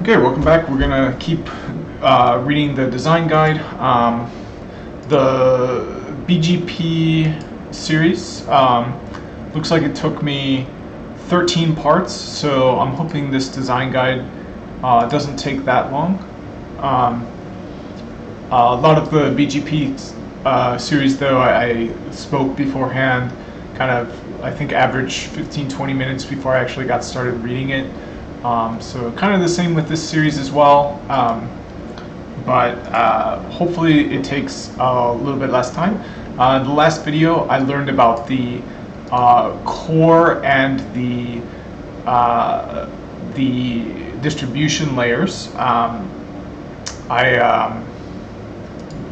Okay, welcome back. We're gonna keep reading the design guide. The BGP series looks like it took me 13 parts, so I'm hoping this design guide doesn't take that long. A lot of the BGP series, though, I spoke beforehand, kind of, I think, average 15-20 minutes before I actually got started reading it. So kind of the same with this series as well, but hopefully it takes a little bit less time. The last video I learned about the core and the distribution layers. I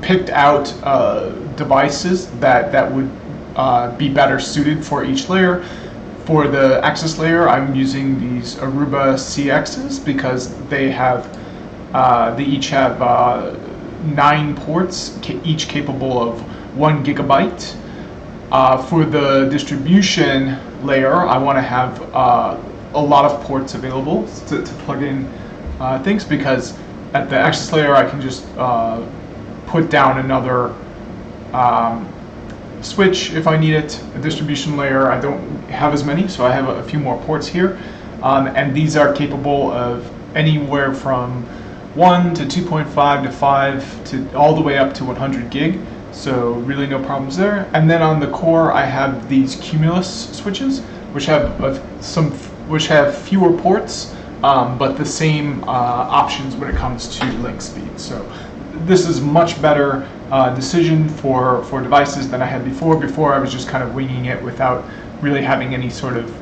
picked out devices that would be better suited for each layer. For the access layer, I'm using these Aruba CXs because they each have 9 ports, each capable of 1 gigabyte. For the distribution layer, I want to have a lot of ports available to plug in things, because at the access layer I can just put down another switch if I need it. A distribution layer, I don't have as many, so I have a few more ports here, and these are capable of anywhere from 1 to 2.5 to 5 to all the way up to 100 gig, so really no problems there. And then on the core I have these Cumulus switches, which have fewer ports, but the same options when it comes to link speed. So this is much better decision for devices than I had before. Before I was just kind of winging it without really having any sort of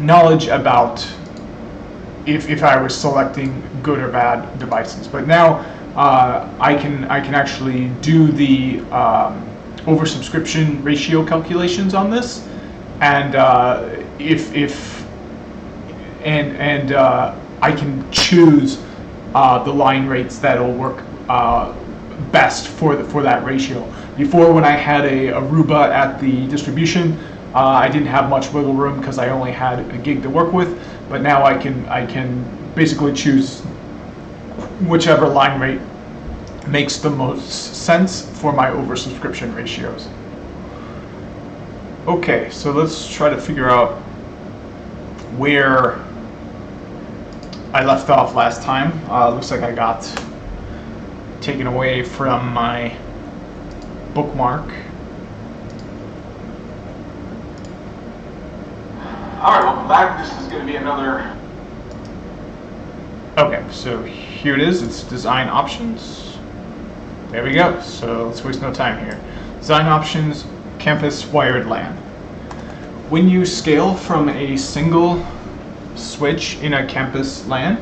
knowledge about if I was selecting good or bad devices. But now I can actually do the oversubscription ratio calculations on this, and I can choose the line rates that'll work best for that ratio. Before, when I had a Aruba at the distribution, I didn't have much wiggle room because I only had a gig to work with. But now I can basically choose whichever line rate makes the most sense for my oversubscription ratios. Okay, so let's try to figure out where I left off last time. Looks like I got taken away from my bookmark. Alright, welcome back. This is going to be another... Okay, so here it is. It's design options. There we go. So let's waste no time here. Design options, campus wired LAN. When you scale from a single switch in a campus LAN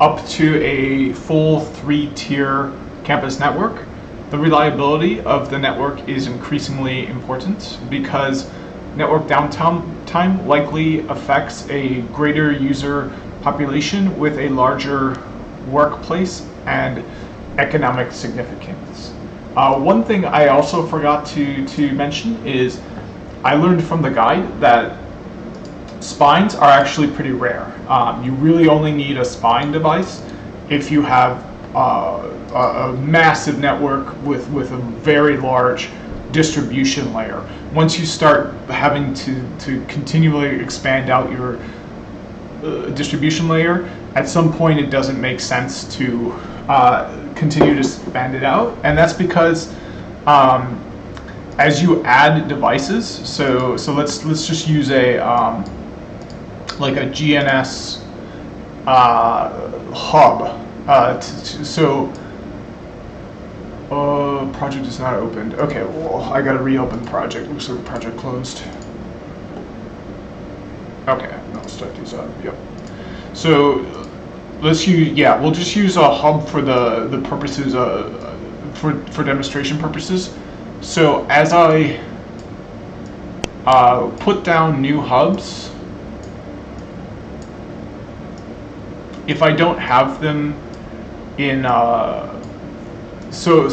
up to a full 3-tier campus network, the reliability of the network is increasingly important, because network downtime likely affects a greater user population with a larger workplace and economic significance. One thing I also forgot to mention is I learned from the guide that spines are actually pretty rare. You really only need a spine device if you have a massive network with a very large distribution layer. Once you start having to continually expand out your distribution layer, at some point it doesn't make sense to continue to expand it out, and that's because as you add devices, so let's just use a like a GNS hub. Project is not opened. Okay, well, I gotta reopen the project. Looks like the project closed. Okay, I'll start these up. Yep. So let's use, we'll just use a hub for the purposes for demonstration purposes. So as I put down new hubs, if I don't have them in so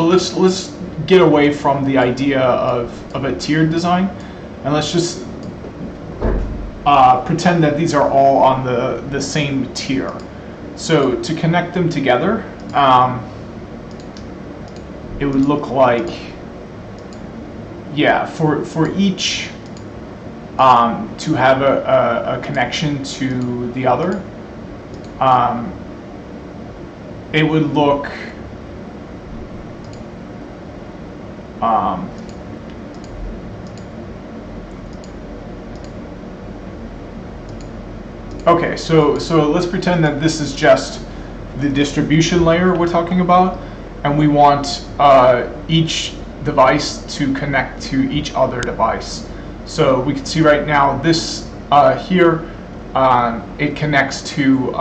let's get away from the idea of a tiered design, and let's just pretend that these are all on the same tier. So to connect them together, it would look like, yeah, for each to have a connection to the other, it would look okay, so let's pretend that this is just the distribution layer we're talking about, and we want each device to connect to each other device. So we can see right now this here, it connects to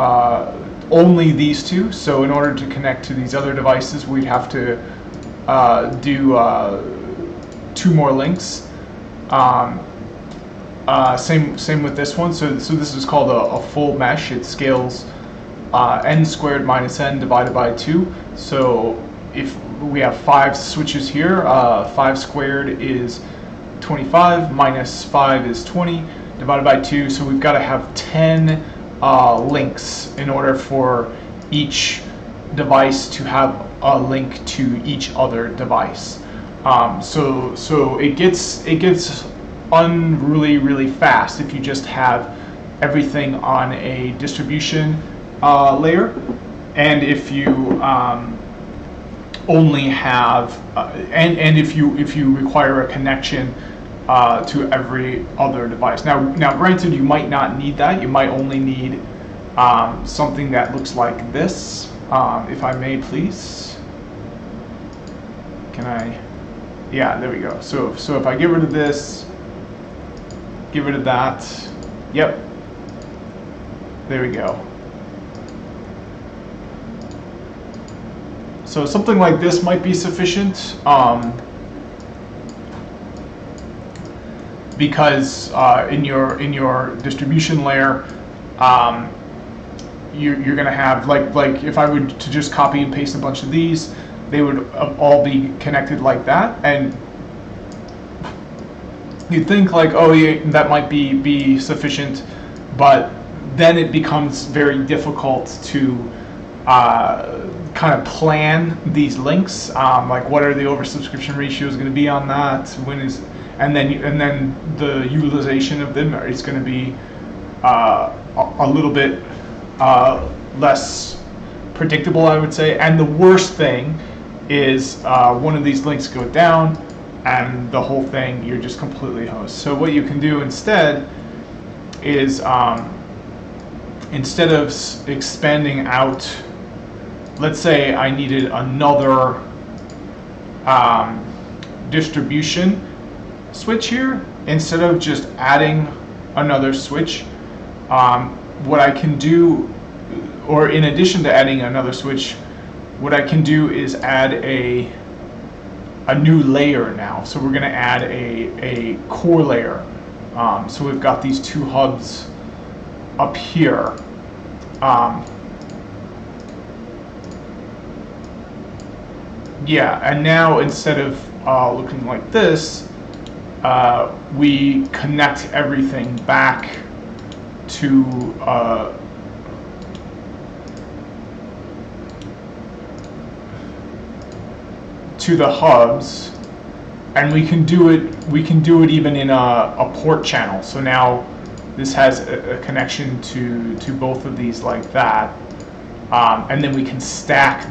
only these two. So in order to connect to these other devices, we'd have to do 2 more links. Same with this one. So this is called a full mesh. It scales n squared minus n divided by 2. So if we have 5 switches here, 5 squared is 25, minus 5 is 20, divided by 2. So we've got to have 10 links in order for each device to have a link to each other device. So it gets really fast if you just have everything on a distribution layer, and if you only have and if you require a connection to every other device. Now granted, you might not need that. You might only need something that looks like this. If I may, please. Can I? Yeah, there we go. So if I get rid of this, get rid of that. Yep. There we go. So something like this might be sufficient, because in your distribution layer, you're going to have like if I were to just copy and paste a bunch of these, they would all be connected like that, and you'd think like, oh yeah, that might be sufficient, but then it becomes very difficult to kind of plan these links. Like, what are the oversubscription ratios going to be on that? When is, and then the utilization of them is going to be a little bit less predictable, I would say. And the worst thing is one of these links go down, and the whole thing, you're just completely hosed. So what you can do instead is, instead of expanding out, let's say I needed another distribution switch here, instead of just adding another switch, what I can do, or in addition to adding another switch, what I can do is add a new layer now. So we're going to add a core layer. So we've got these 2 hubs up here. Yeah, and now instead of looking like this, we connect everything back to the hubs, and we can do it even in a port channel. So now this has a connection to both of these like that, and then we can stack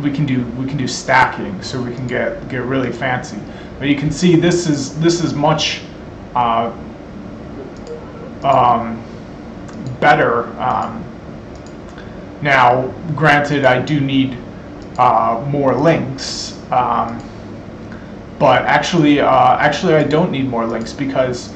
we can do stacking, so we can get really fancy. But you can see this is much better. Now granted, I do need more links, but actually I don't need more links, because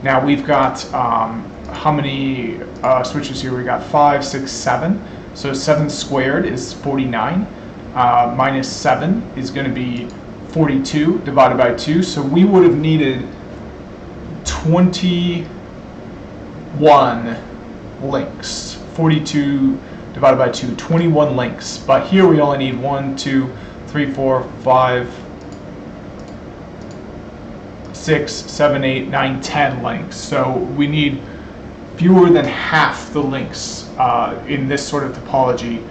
now we've got how many switches here? We got 5, 6, 7. So 7 squared is 49. Minus 7 is going to be 42 divided by 2. So we would have needed 21 links. 42 divided by 2, 21 links. But here we only need 1, 2, 3, 4, 5, 6, 7, 8, 9, 10 links. So we need fewer than half the links in this sort of topology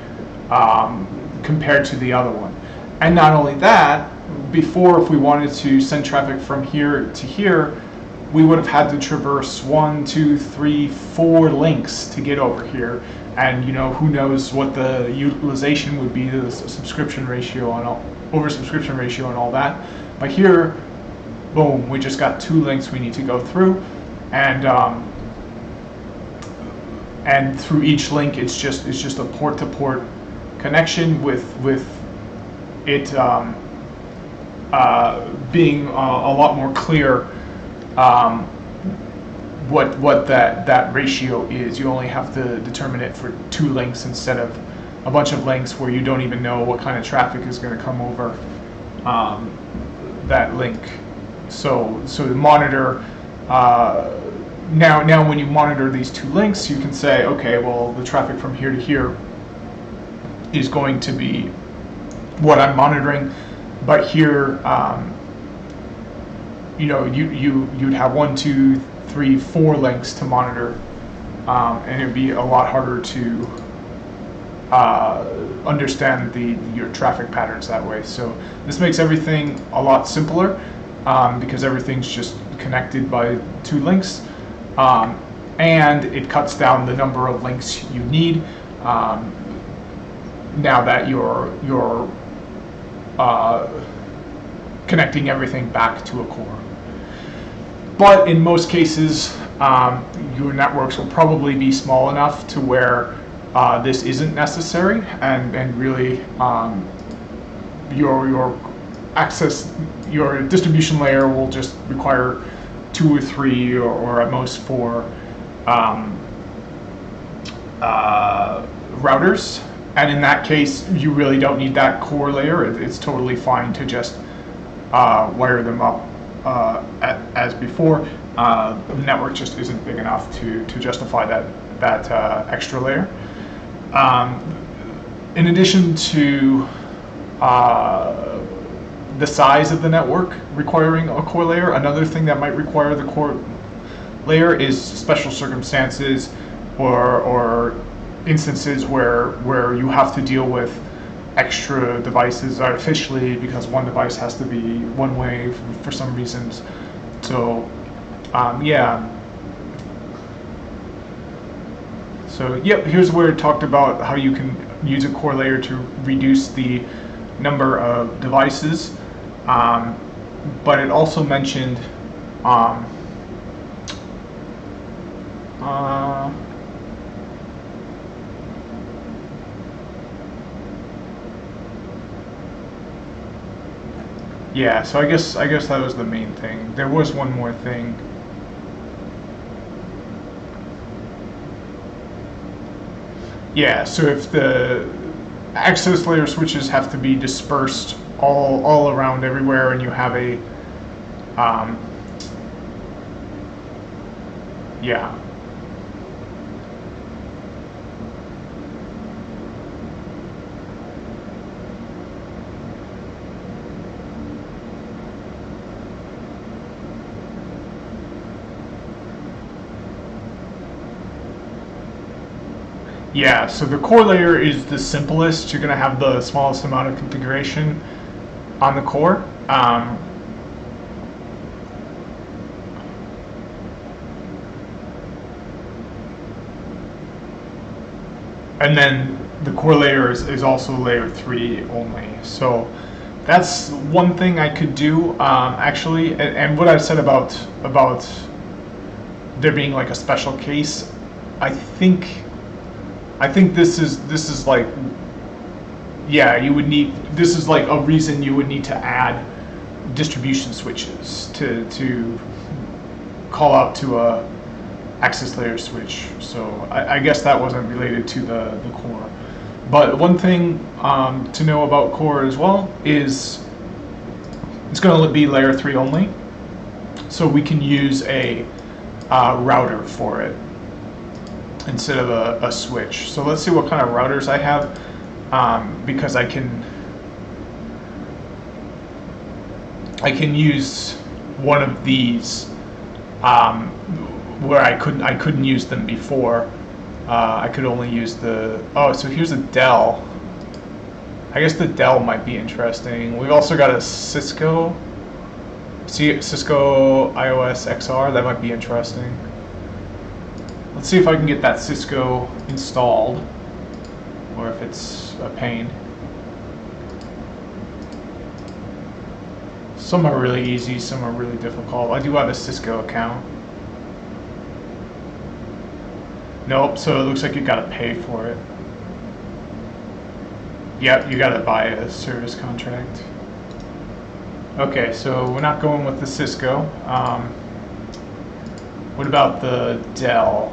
compared to the other one. And not only that, before, if we wanted to send traffic from here to here, we would have had to traverse 1, 2, 3, 4 links to get over here. And who knows what the utilization would be, the subscription ratio and oversubscription ratio and all that. But here, boom, we just got 2 links we need to go through, and through each link, it's just a port-to-port connection with it being a lot more clear what that ratio is. You only have to determine it for 2 links instead of a bunch of links where you don't even know what kind of traffic is going to come over that link. So the monitor now when you monitor these 2 links, you can say, okay, well, the traffic from here to here is going to be what I'm monitoring, but here you'd have 1, 2, 3, 4 links to monitor, and it'd be a lot harder to understand your traffic patterns that way. So this makes everything a lot simpler because everything's just connected by 2 links, and it cuts down the number of links you need now that you're connecting everything back to a core. But in most cases, your networks will probably be small enough to where this isn't necessary, and really your distribution layer will just require 2 or 3 or at most 4 routers. And in that case, you really don't need that core layer. It's totally fine to just wire them up as before. The network just isn't big enough to justify that extra layer. In addition to the size of the network requiring a core layer, another thing that might require the core layer is special circumstances or instances where you have to deal with extra devices artificially because one device has to be one way for some reasons. So here's where it talked about how you can use a core layer to reduce the number of devices, but it also mentioned yeah, so I guess that was the main thing. There was one more thing. Yeah, so if the access layer switches have to be dispersed all around everywhere, and you have a Yeah, so the core layer is the simplest. You're going to have the smallest amount of configuration on the core. And then the core layer is also layer 3 only. So that's one thing I could do, actually. And what I said about there being like a special case, I think this is like, yeah, you would need, this is like a reason you would need to add distribution switches to call out to a access layer switch. So I guess that wasn't related to the core. But one thing to know about core as well is it's going to be layer 3 only. So we can use a router for it instead of a switch. So let's see what kind of routers I have, because I can use one of these where I couldn't use them before. I could only use the, oh, so here's a Dell. I guess the Dell might be interesting. We've also got a Cisco iOS XR. That might be interesting. Let's see if I can get that Cisco installed, or if it's a pain. Some are really easy, some are really difficult. I do have a Cisco account. Nope, so it looks like you gotta pay for it. Yep, you gotta buy a service contract. Okay, so we're not going with the Cisco. What about the Dell?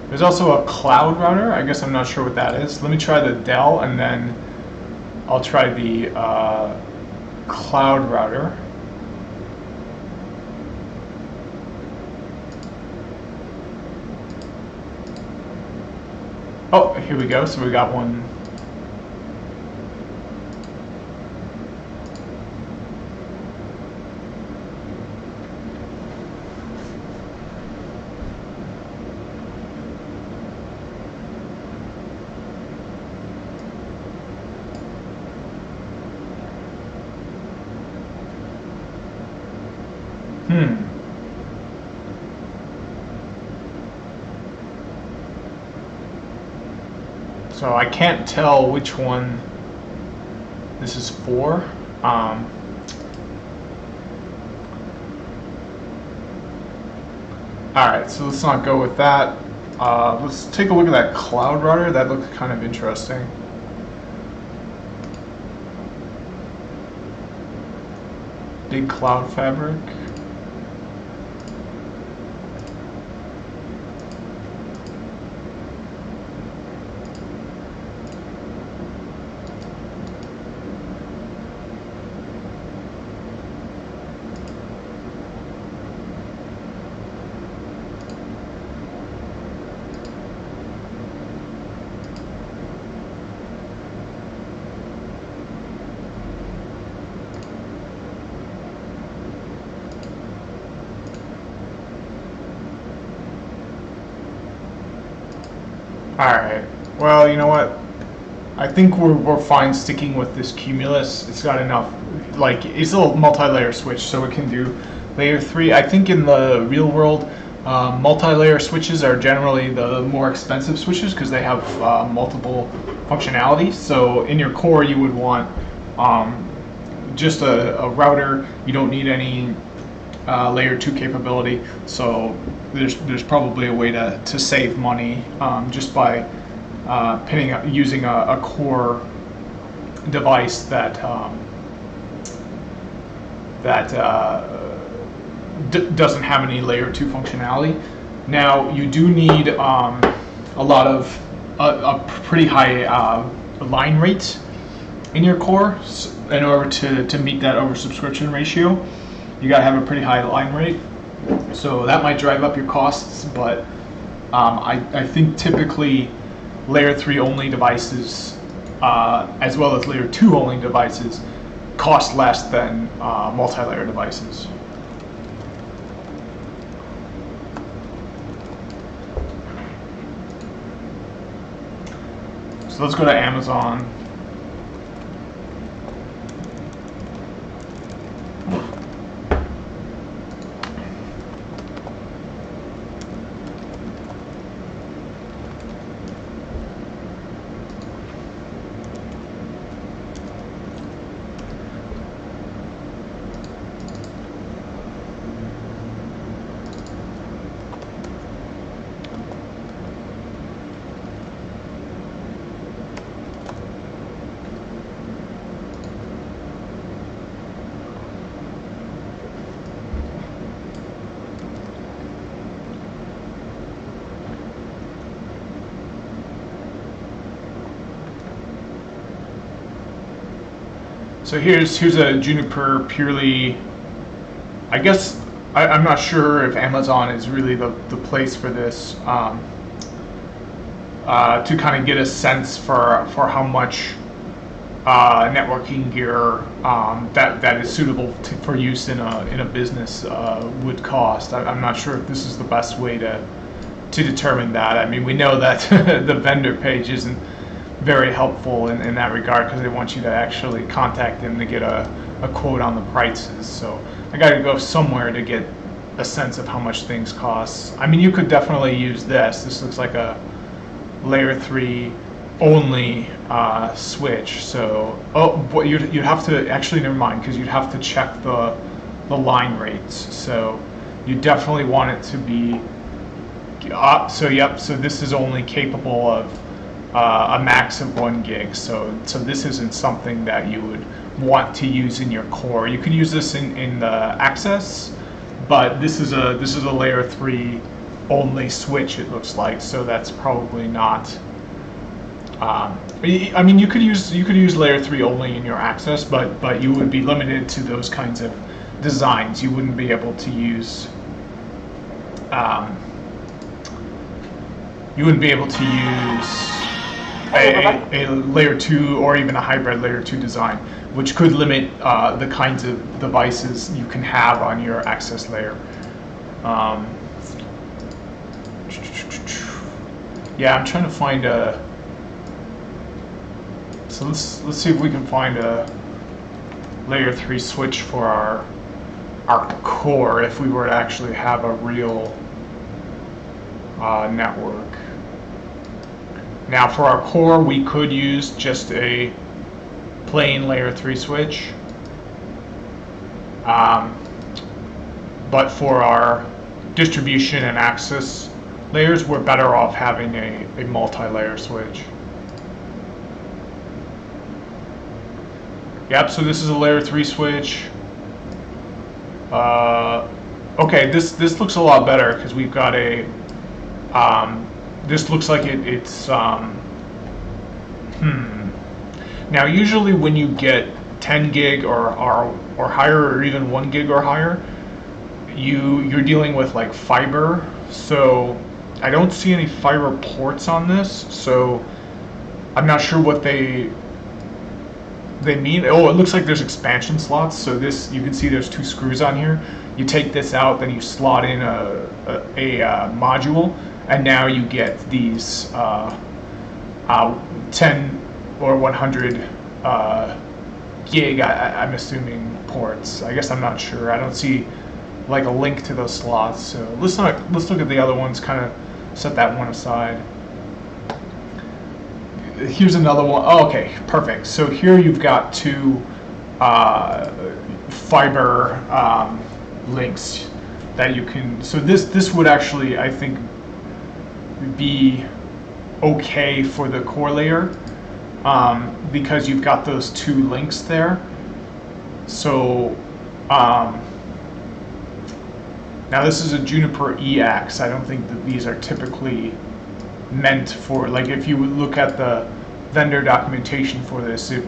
There's also a cloud router. I guess I'm not sure what that is. Let me try the Dell, and then I'll try the cloud router. Oh, here we go. So we got one. So I can't tell which one this is for. Alright, so let's not go with that. Let's take a look at that cloud router. That looks kind of interesting. Big cloud fabric. Alright, well, you know what? I think we're fine sticking with this Cumulus. It's got enough, like, it's a multi-layer switch, so it can do layer 3. I think in the real world, multi-layer switches are generally the more expensive switches because they have multiple functionalities. So in your core, you would want just a router. You don't need any layer 2 capability. So there's probably a way to save money just by using a core device that doesn't have any layer 2 functionality. Now you do need a lot of a pretty high line rate in your core in order to meet that oversubscription ratio. You gotta have a pretty high line rate, so that might drive up your costs. But I think typically layer 3 only devices, as well as layer 2 only devices, cost less than multi-layer devices. So let's go to Amazon. So here's a Juniper purely, I guess, I'm not sure if Amazon is really the place for this. to kind of get a sense for how much networking gear that is suitable for use in a business would cost. I'm not sure if this is the best way to determine that. I mean, we know that the vendor page isn't very helpful in that regard, because they want you to actually contact them to get a quote on the prices. So I got to go somewhere to get a sense of how much things cost. I mean, you could definitely use this. This looks like a layer 3 only switch. So, but you'd have to, actually, never mind, because you'd have to check the line rates. So you definitely want it to be so yep, so this is only capable of a max of 1 gig. So this isn't something that you would want to use in your core. You could use this in the access, but this is a layer 3 only switch, it looks like. So that's probably not. I mean, you could use layer 3 only in your access, but you would be limited to those kinds of designs. You wouldn't be able to use. You wouldn't be able to use a layer 2 or even a hybrid layer 2 design, which could limit the kinds of devices you can have on your access layer. Yeah, I'm trying to find a. So let's see if we can find a layer 3 switch for our core if we were to actually have a real network. Now for our core, we could use just a plain layer 3 switch, but for our distribution and access layers, we're better off having a multi-layer switch. Yep, so this is a layer 3 switch. Okay, this looks a lot better, because we've got a this looks like it's Now usually when you get 10 gig or higher, or even 1 gig or higher, you're dealing with like fiber. So I don't see any fiber ports on this, so I'm not sure what they mean. Oh, it looks like there's expansion slots. So this, you can see there's 2 screws on here. You take this out, then you slot in a module, and now you get these 10 or 100 gig, I'm assuming, ports. I guess I'm not sure. I don't see like a link to those slots. So let's look at the other ones. Kind of set that one aside. Here's another one. Oh, okay, perfect. So here you've got 2 fiber links that you can. So this would actually, I think, be okay for the core layer, because you've got those 2 links there. So now this is a Juniper EX. I don't think that these are typically meant for, like, if you look at the vendor documentation for this, it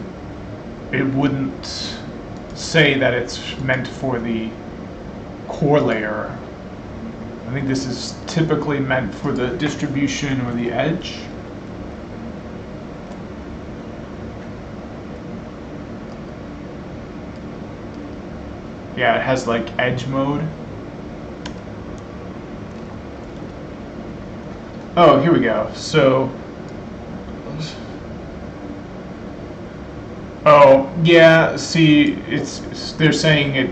wouldn't say that it's meant for the core layer. I think this is typically meant for the distribution or the edge. Yeah, it has like edge mode. Oh, here we go. So, oh yeah. See, they're saying it.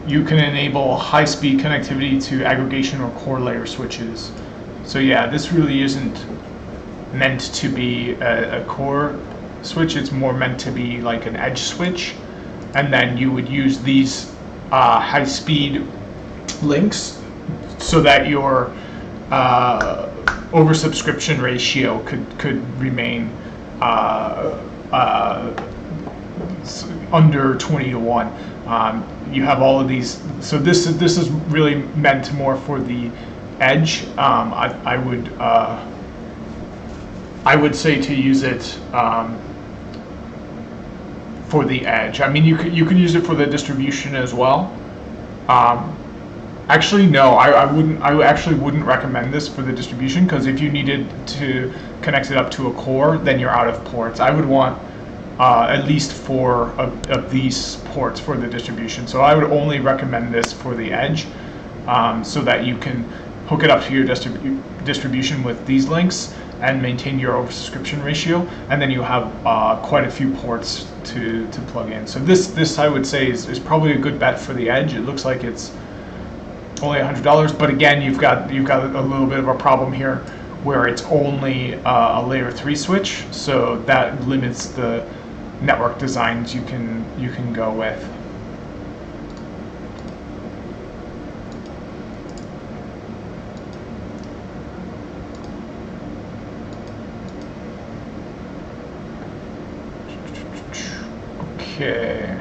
You can enable high-speed connectivity to aggregation or core layer switches. So yeah, this really isn't meant to be a core switch. It's more meant to be like an edge switch, and then you would use these high-speed links so that your oversubscription ratio could remain under 20 to 1. You have all of these. So this is really meant more for the edge. I would say to use it for the edge. I mean, you could use it for the distribution as well. Actually, no, I wouldn't. I actually wouldn't recommend this for the distribution, because if you needed to connect it up to a core, then you're out of ports. I would want at least 4 of these ports for the distribution. So I would only recommend this for the edge, so that you can hook it up to your distribution with these links and maintain your oversubscription ratio, and then you have quite a few ports to plug in. So this I would say is probably a good bet for the edge. It looks like it's only $100, but again, you've got a little bit of a problem here where it's only a layer 3 switch, so that limits the network designs you can go with. Okay.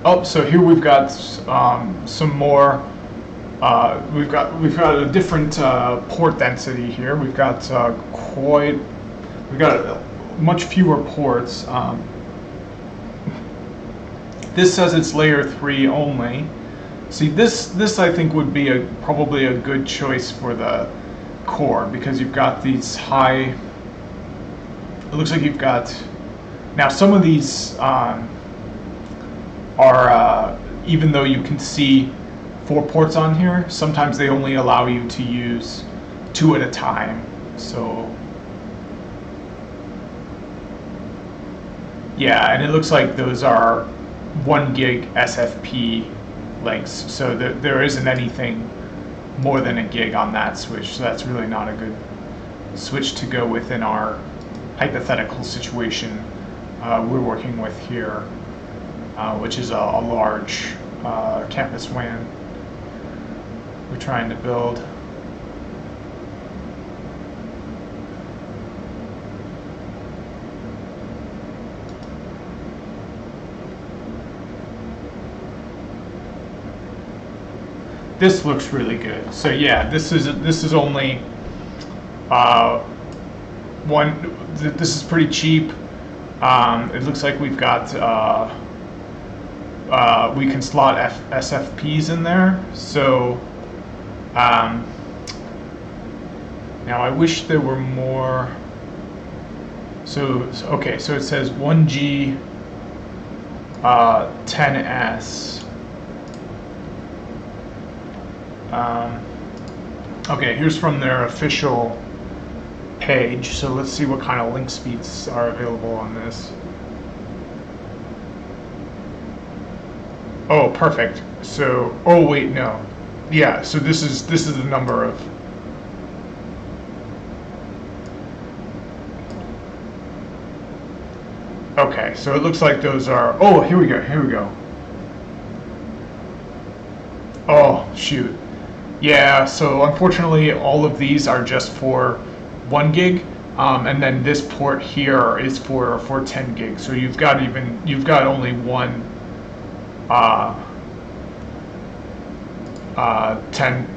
Oh, so here we've got some more. We've got a different port density here. We've got much fewer ports. This says it's layer 3 only. See, this I think would be probably a good choice for the core, because you've got these high. It looks like you've got now some of these are even though you can see 4 ports on here, sometimes they only allow you to use 2 at a time. So yeah, and it looks like those are 1 gig SFP links, so there isn't anything more than a gig on that switch, so that's really not a good switch to go with in our hypothetical situation we're working with here, which is a large campus WAN we're trying to build. This looks really good. So yeah, this is only one. This is pretty cheap. It looks like we've got we can slot SFPs in there. So now I wish there were more. So okay, so it says 1G 10S. Okay, here's from their official page. So let's see what kind of link speeds are available on this. Oh, perfect. So, oh wait, no. Yeah, so this is the number of. Okay, so it looks like those are. Oh, here we go. Oh, shoot. Yeah, so unfortunately all of these are just for 1 gig, and then this port here is for 10 gig. So you've got only one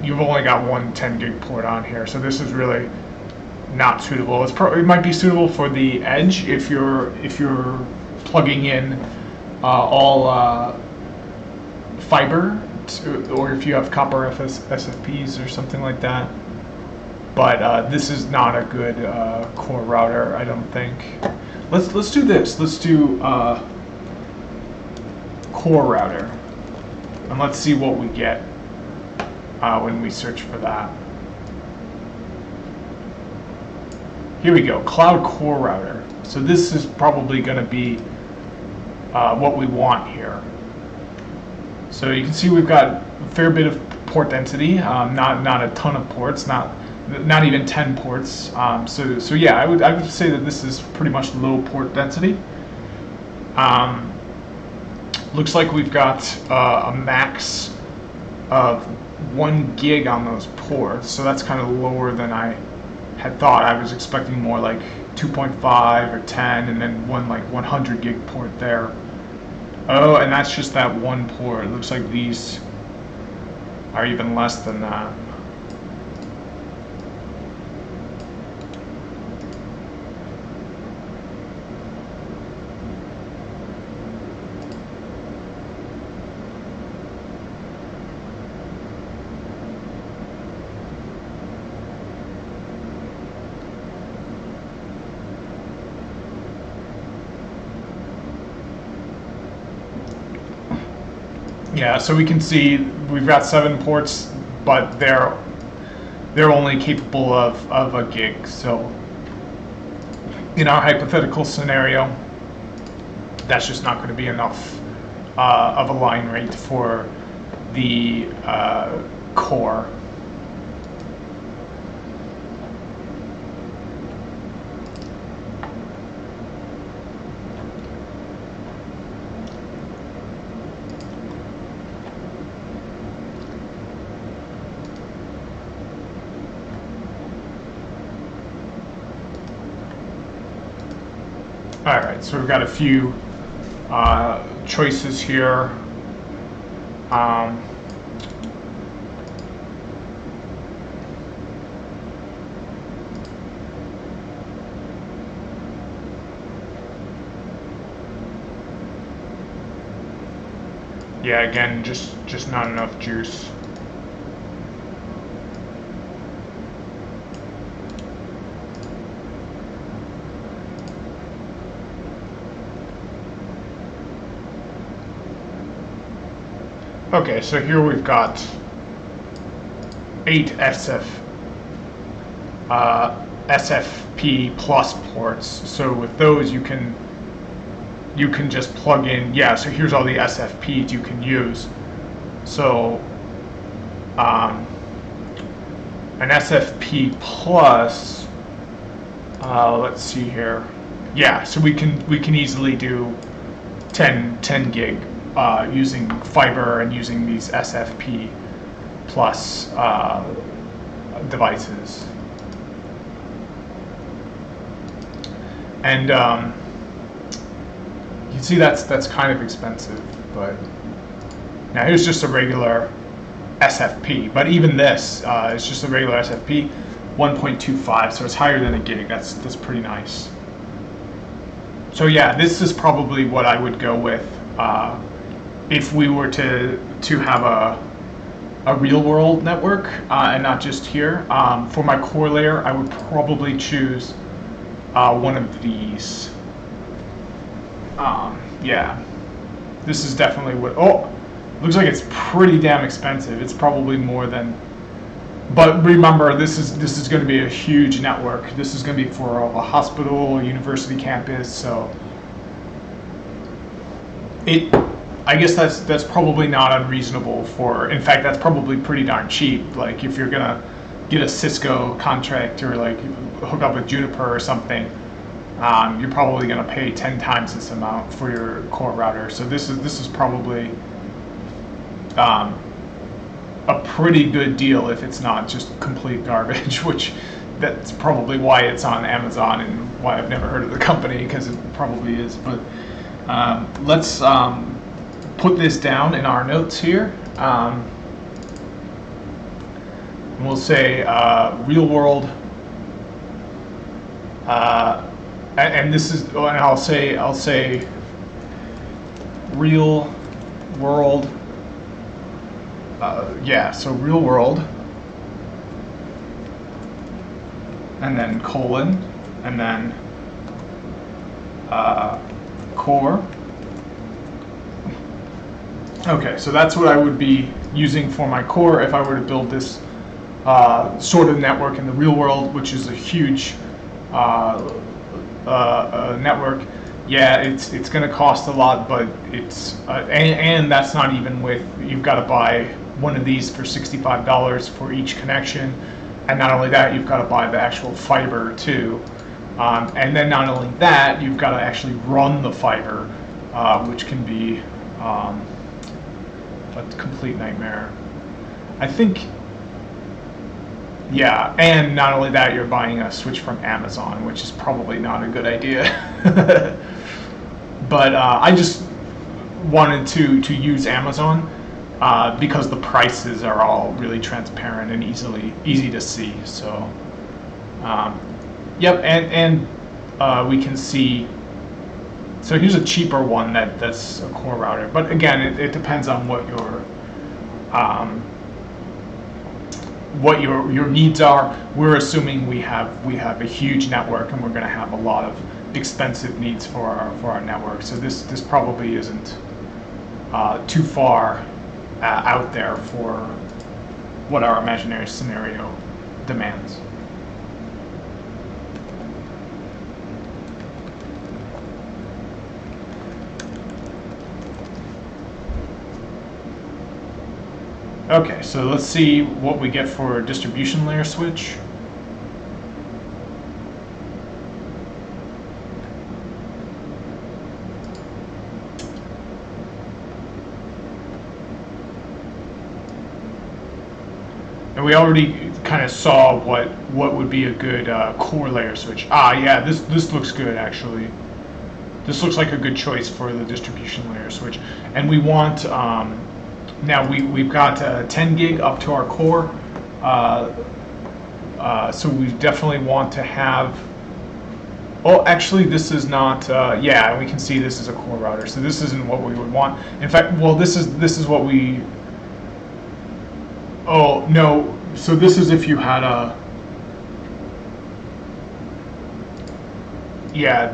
you've only got one 10 gig port on here. So this is really not suitable. It might be suitable for the edge if you're plugging in all fiber, or if you have copper SFPs or something like that. But this is not a good core router, I don't think. Let's do this. Let's do core router, and let's see what we get when we search for that. Here we go, cloud core router. So this is probably going to be what we want here. So you can see we've got a fair bit of port density, not a ton of ports, not even 10 ports. So yeah, I would say that this is pretty much low port density. Looks like we've got a max of 1 gig on those ports, so that's kind of lower than I had thought. I was expecting more like 2.5 or 10, and then one like 100 gig port there. Oh, and that's just that one port. It looks like these are even less than that. Yeah, so we can see we've got 7 ports, but they're only capable of a gig. So in our hypothetical scenario, that's just not going to be enough of a line rate for the core. All right, so we've got a few choices here. Yeah, again, just not enough juice. Okay, so here we've got 8 SFP plus ports. So with those you can just plug in. Yeah, so here's all the SFPs you can use. So an SFP plus, let's see here. Yeah, so we can easily do 10 gig using fiber and using these SFP plus devices. And you can see that's kind of expensive, but now here's just a regular SFP. But even this is just a regular SFP, 1.25, so it's higher than a gig. That's pretty nice. So yeah, this is probably what I would go with if we were to have a real world network and not just here. For my core layer, I would probably choose one of these. Yeah, this is definitely what. Oh, looks like it's pretty damn expensive. It's probably more than. But remember, this is going to be a huge network. This is going to be for a hospital, university campus. So I guess that's probably not unreasonable for. In fact, that's probably pretty darn cheap. Like if you're gonna get a Cisco contract or like hook up with Juniper or something, you're probably gonna pay 10 times this amount for your core router. So this is probably a pretty good deal if it's not just complete garbage, which that's probably why it's on Amazon and why I've never heard of the company, because it probably is. But let's put this down in our notes here. We'll say real world, and this is, and I'll say real world. Yeah, so real world, and then colon, and then core. Okay, so that's what I would be using for my core if I were to build this sort of network in the real world, which is a huge network. Yeah, it's going to cost a lot, but it's and that's not even with, you've got to buy one of these for $65 for each connection, and not only that, you've got to buy the actual fiber too, and then not only that, you've got to actually run the fiber, which can be a complete nightmare. I think, yeah, and not only that, you're buying a switch from Amazon, which is probably not a good idea. But I just wanted to use Amazon because the prices are all really transparent and easy to see. So, yep, and we can see. So here's a cheaper one that's a core router, but again, it depends on what your needs are. We're assuming we have a huge network, and we're going to have a lot of expensive needs for our network. So this probably isn't too far out there for what our imaginary scenario demands. Okay, so let's see what we get for distribution layer switch. And we already kind of saw what would be a good core layer switch. Ah, yeah, this looks good actually. This looks like a good choice for the distribution layer switch. And we want now we've got 10 gig up to our core, so we definitely want to have. Oh, actually, this is not. Yeah, we can see this is a core router, so this isn't what we would want. In fact, well, this is what we. Oh no! So this is if you had a. Yeah,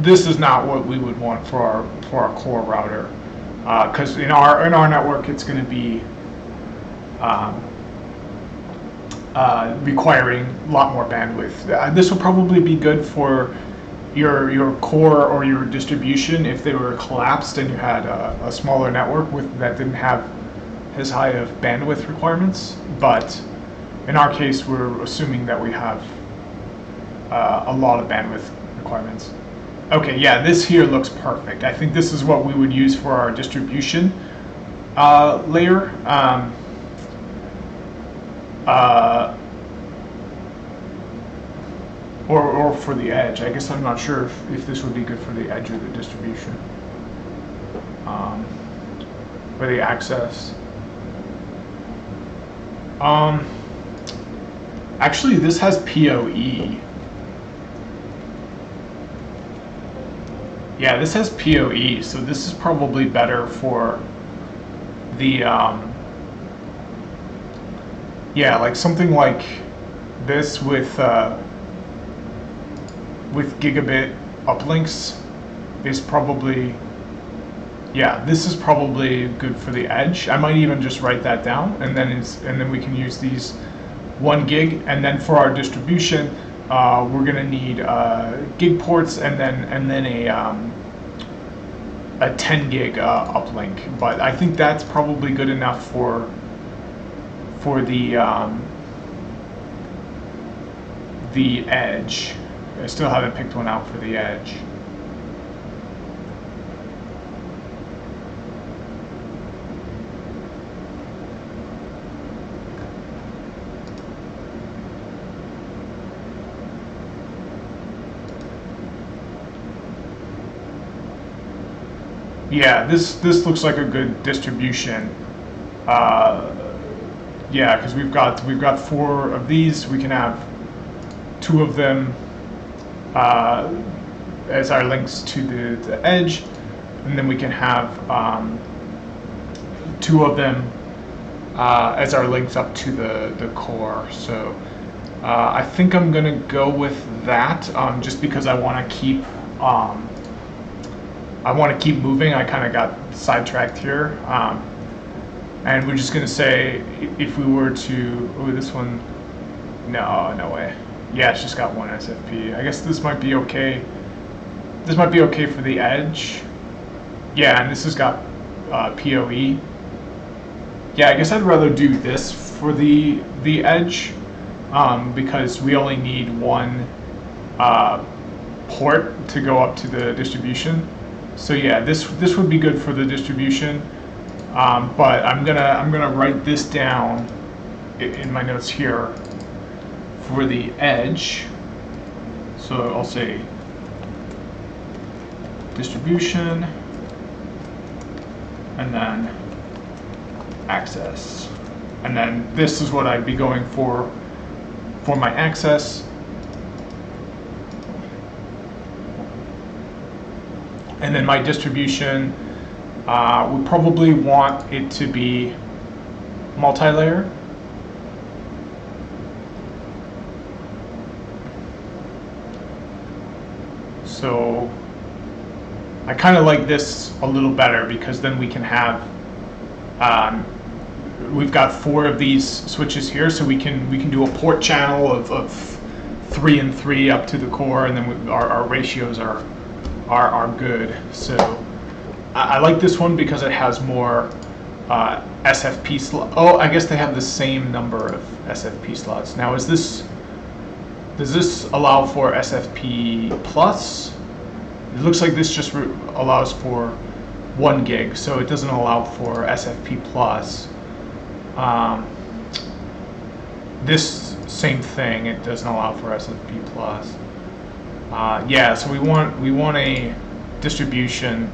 this is not what we would want for our core router, because in our network it's going to be requiring a lot more bandwidth. This would probably be good for your core or your distribution if they were collapsed and you had a smaller network that didn't have as high of bandwidth requirements. But in our case, we're assuming that we have a lot of bandwidth requirements. Okay, yeah, this here looks perfect. I think this is what we would use for our distribution layer. Or for the edge. I guess I'm not sure if this would be good for the edge or the distribution. Or the access. Actually, this has PoE. Yeah, this has PoE, so this is probably better for the, yeah, like something like this with gigabit uplinks is probably, yeah, this is probably good for the edge. I might even just write that down, and then we can use these 1 gig, and then for our distribution, we're gonna need gig ports and then a 10 gig uplink. But I think that's probably good enough for the edge. I still haven't picked one out for the edge. Yeah, this looks like a good distribution. Yeah, because we've got 4 of these. We can have 2 of them as our links to the edge, and then we can have 2 of them as our links up to the core. So I think I'm gonna go with that, just because I want to keep moving. I kind of got sidetracked here, and we're just gonna say if we were to, oh, this one, no way. Yeah, it's just got 1 SFP. I guess this might be okay. This might be okay for the edge. Yeah, and this has got PoE. Yeah, I guess I'd rather do this for the edge, because we only need 1 port to go up to the distribution. So yeah, this would be good for the distribution, but I'm gonna write this down in my notes here for the edge. So I'll say distribution and then access, and then this is what I'd be going for my access. And then my distribution, we probably want it to be multi-layer. So I kind of like this a little better, because then we can have we've got 4 of these switches here, so we can do a port channel of 3 and 3 up to the core, and then our ratios are good. So I like this one because it has more SFP slots. Oh, I guess they have the same number of SFP slots. Now, does this allow for SFP plus? It looks like this just allows for 1 gig, so it doesn't allow for SFP plus. This same thing, it doesn't allow for SFP plus. Yeah, so we want a distribution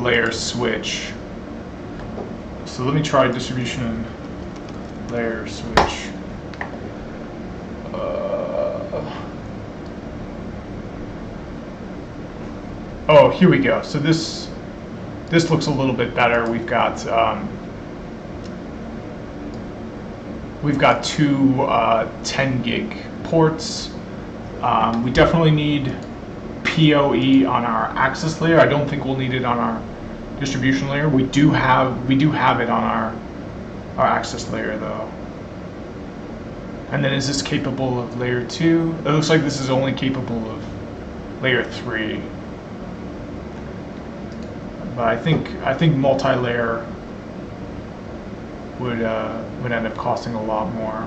layer switch. So let me try distribution layer switch. Oh, here we go. So this looks a little bit better. We've got 2 10 gig ports. We definitely need PoE on our access layer. I don't think we'll need it on our distribution layer. We do have it on our access layer though. And then is this capable of layer 2? It looks like this is only capable of layer 3. But I think multi-layer would end up costing a lot more.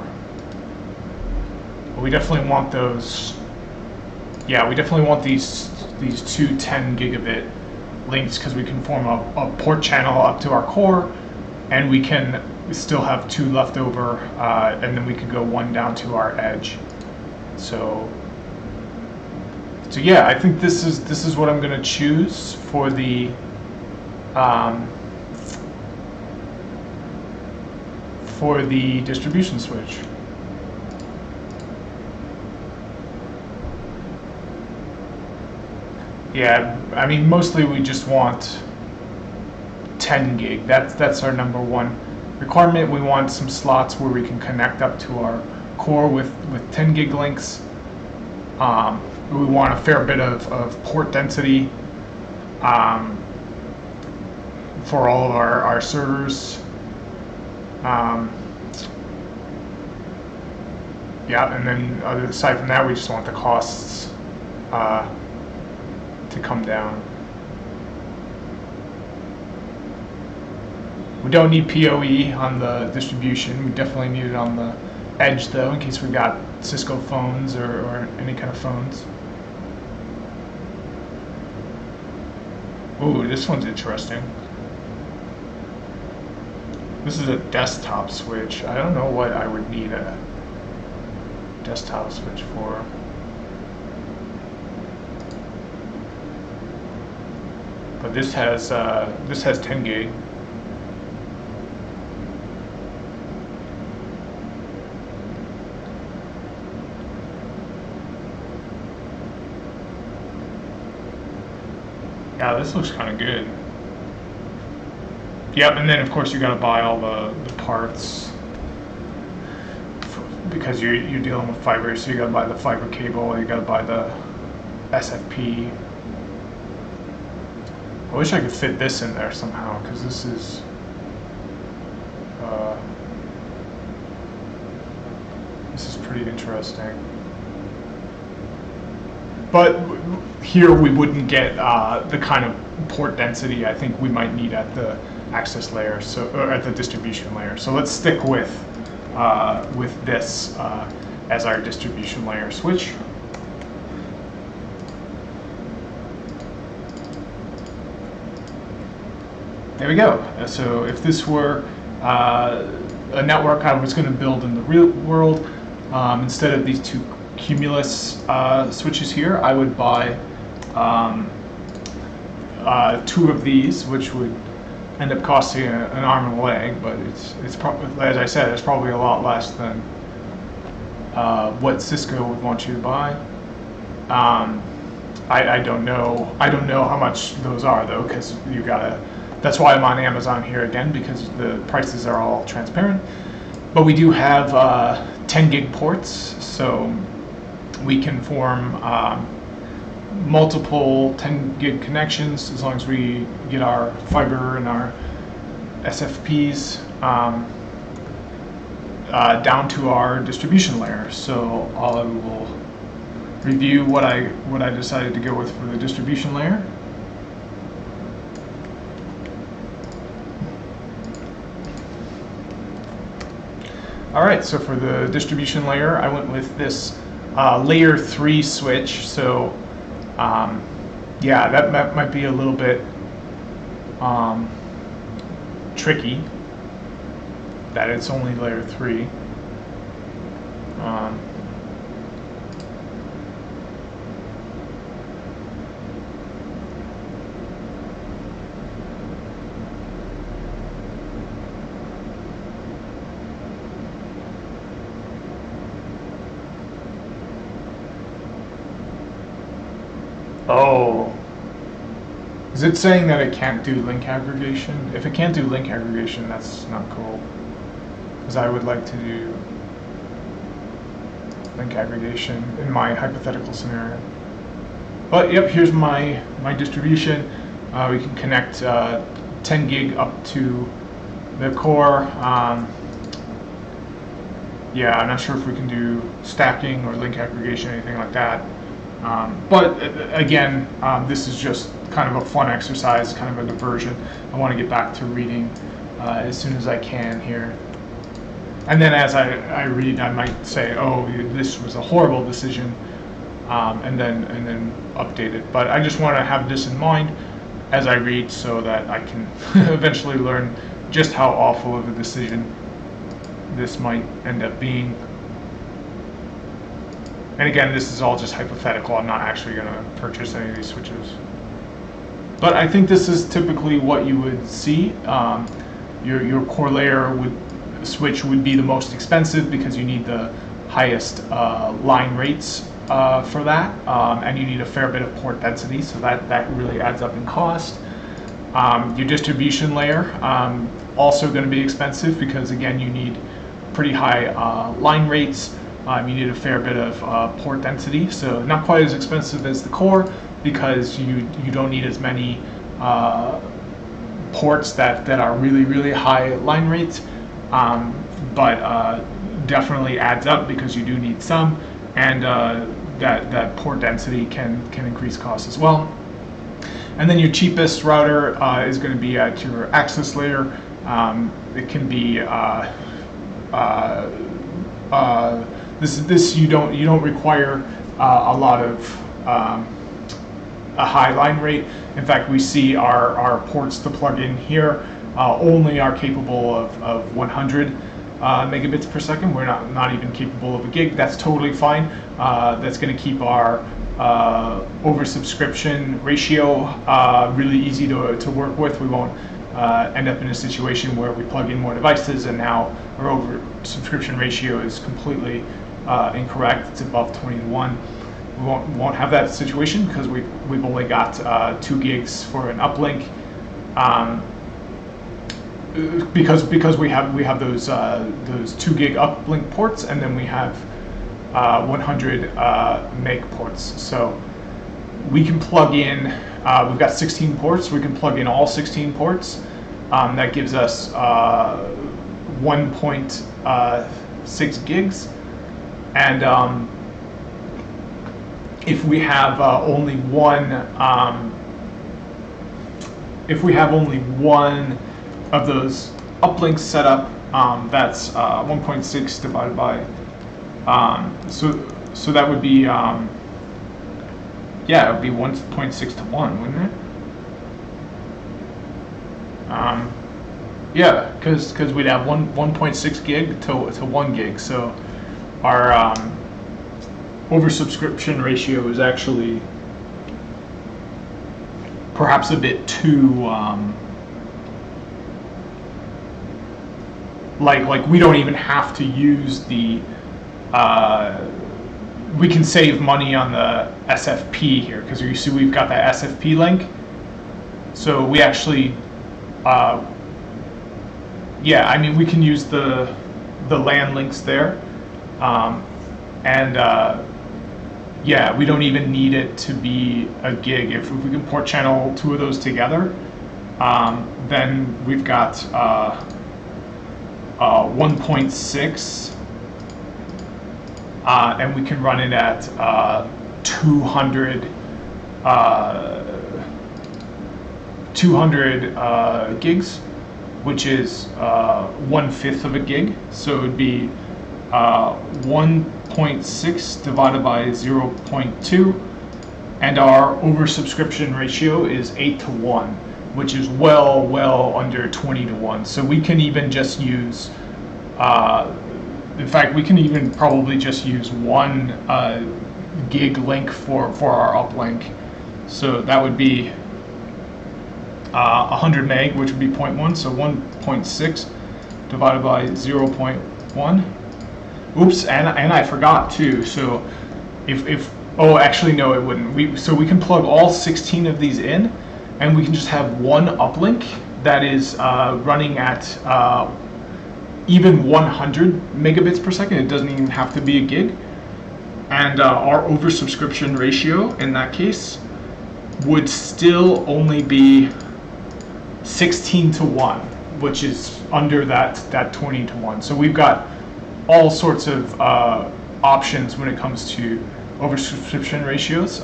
But we definitely want those. Yeah, we definitely want these 2 10 gigabit links because we can form a port channel up to our core, and we can still have 2 left over, and then we could go 1 down to our edge. So yeah, I think this is what I'm going to choose for the distribution switch. Yeah, I mean, mostly we just want 10 gig. That's our number 1 requirement. We want some slots where we can connect up to our core with 10 gig links. We want a fair bit of port density for all of our servers. Yeah, and then aside from that, we just want the costs to come down. We don't need PoE on the distribution. We definitely need it on the edge though, in case we got Cisco phones or any kind of phones. Ooh, this one's interesting. This is a desktop switch. I don't know what I would need a desktop switch for. But this has 10 gig. Yeah, this looks kind of good. Yep, and then of course you got to buy all the parts because you're dealing with fiber. So you got to buy the fiber cable. You got to buy the SFP. I wish I could fit this in there somehow because this is pretty interesting. But here we wouldn't get the kind of port density I think we might need at the access layer, or at the distribution layer. So let's stick with this as our distribution layer switch. There we go. So if this were a network I was going to build in the real world, instead of these 2 Cumulus switches here, I would buy 2 of these, which would end up costing an arm and a leg, but it's probably, as I said, it's probably a lot less than what Cisco would want you to buy. I don't know how much those are though, because you gotta. That's why I'm on Amazon here again, because the prices are all transparent. But we do have 10 gig ports, so we can form multiple 10 gig connections as long as we get our fiber and our SFPs down to our distribution layer. So I will review what I decided to go with for the distribution layer. All right, so for the distribution layer, I went with this layer 3 switch. So yeah, that might be a little bit tricky that it's only layer 3. Oh. Is it saying that it can't do link aggregation? If it can't do link aggregation, that's not cool. Because I would like to do link aggregation in my hypothetical scenario. But yep, here's my distribution. We can connect 10 gig up to the core. Yeah, I'm not sure if we can do stacking or link aggregation, anything like that. But again, this is just kind of a fun exercise, kind of a diversion. I want to get back to reading as soon as I can here. And then as I read, I might say, oh, this was a horrible decision, and then update it. But I just want to have this in mind as I read so that I can eventually learn just how awful of a decision this might end up being. And again, this is all just hypothetical. I'm not actually going to purchase any of these switches. But I think this is typically what you would see. Your core layer switch would be the most expensive because you need the highest line rates for that, and you need a fair bit of port density, so that really adds up in cost. Your distribution layer also going to be expensive because again you need pretty high line rates. You need a fair bit of port density, so not quite as expensive as the core because you don't need as many ports that are really high line rates, but definitely adds up because you do need some, and that port density can increase costs as well. And then your cheapest router is going to be at your access layer. It can be this you don't require a lot of a high line rate. In fact, we see our ports to plug in here only are capable of 100 megabits per second. We're not even capable of a gig. That's totally fine. That's going to keep our oversubscription ratio really easy to work with. We won't end up in a situation where we plug in more devices and now our oversubscription ratio is completely incorrect. It's above 20 to 1. We won't have that situation because we've only got 2 gigs for an uplink. Because we have those 2 gig uplink ports, and then we have 100 meg ports. So we can plug in. We've got 16 ports. We can plug in all 16 ports. That gives us 1.6 gigs. And if we have only one, of those uplinks set up, that's 1.6 divided by. So that would be yeah, it would be 1.6 to 1, wouldn't it? Yeah, because we'd have 1.6 gig to 1 gig. So our oversubscription ratio is actually perhaps a bit too like we don't even have to use the we can save money on the SFP here because you see we've got that SFP link, so we actually yeah, I mean we can use the LAN links there, and yeah, we don't even need it to be a gig. If we can port channel 2 of those together, Then we've got 1.6, and we can run it at 200 gigs, which is 1/5 of a gig. So it would be 1.6 divided by 0.2, and our oversubscription ratio is 8 to 1, which is well under 20 to 1. So we can even just use, in fact, we can even probably just use 1 gig link for our uplink. So that would be 100 meg, which would be 0.1, so 1.6 divided by 0.1. Oops, and I forgot too. So if oh, actually no, it wouldn't. So we can plug all 16 of these in, and we can just have one uplink that is running at even 100 megabits per second. It doesn't even have to be a gig. And our oversubscription ratio in that case would still only be 16 to 1, which is under that 20 to 1. So we've got all sorts of options when it comes to oversubscription ratios,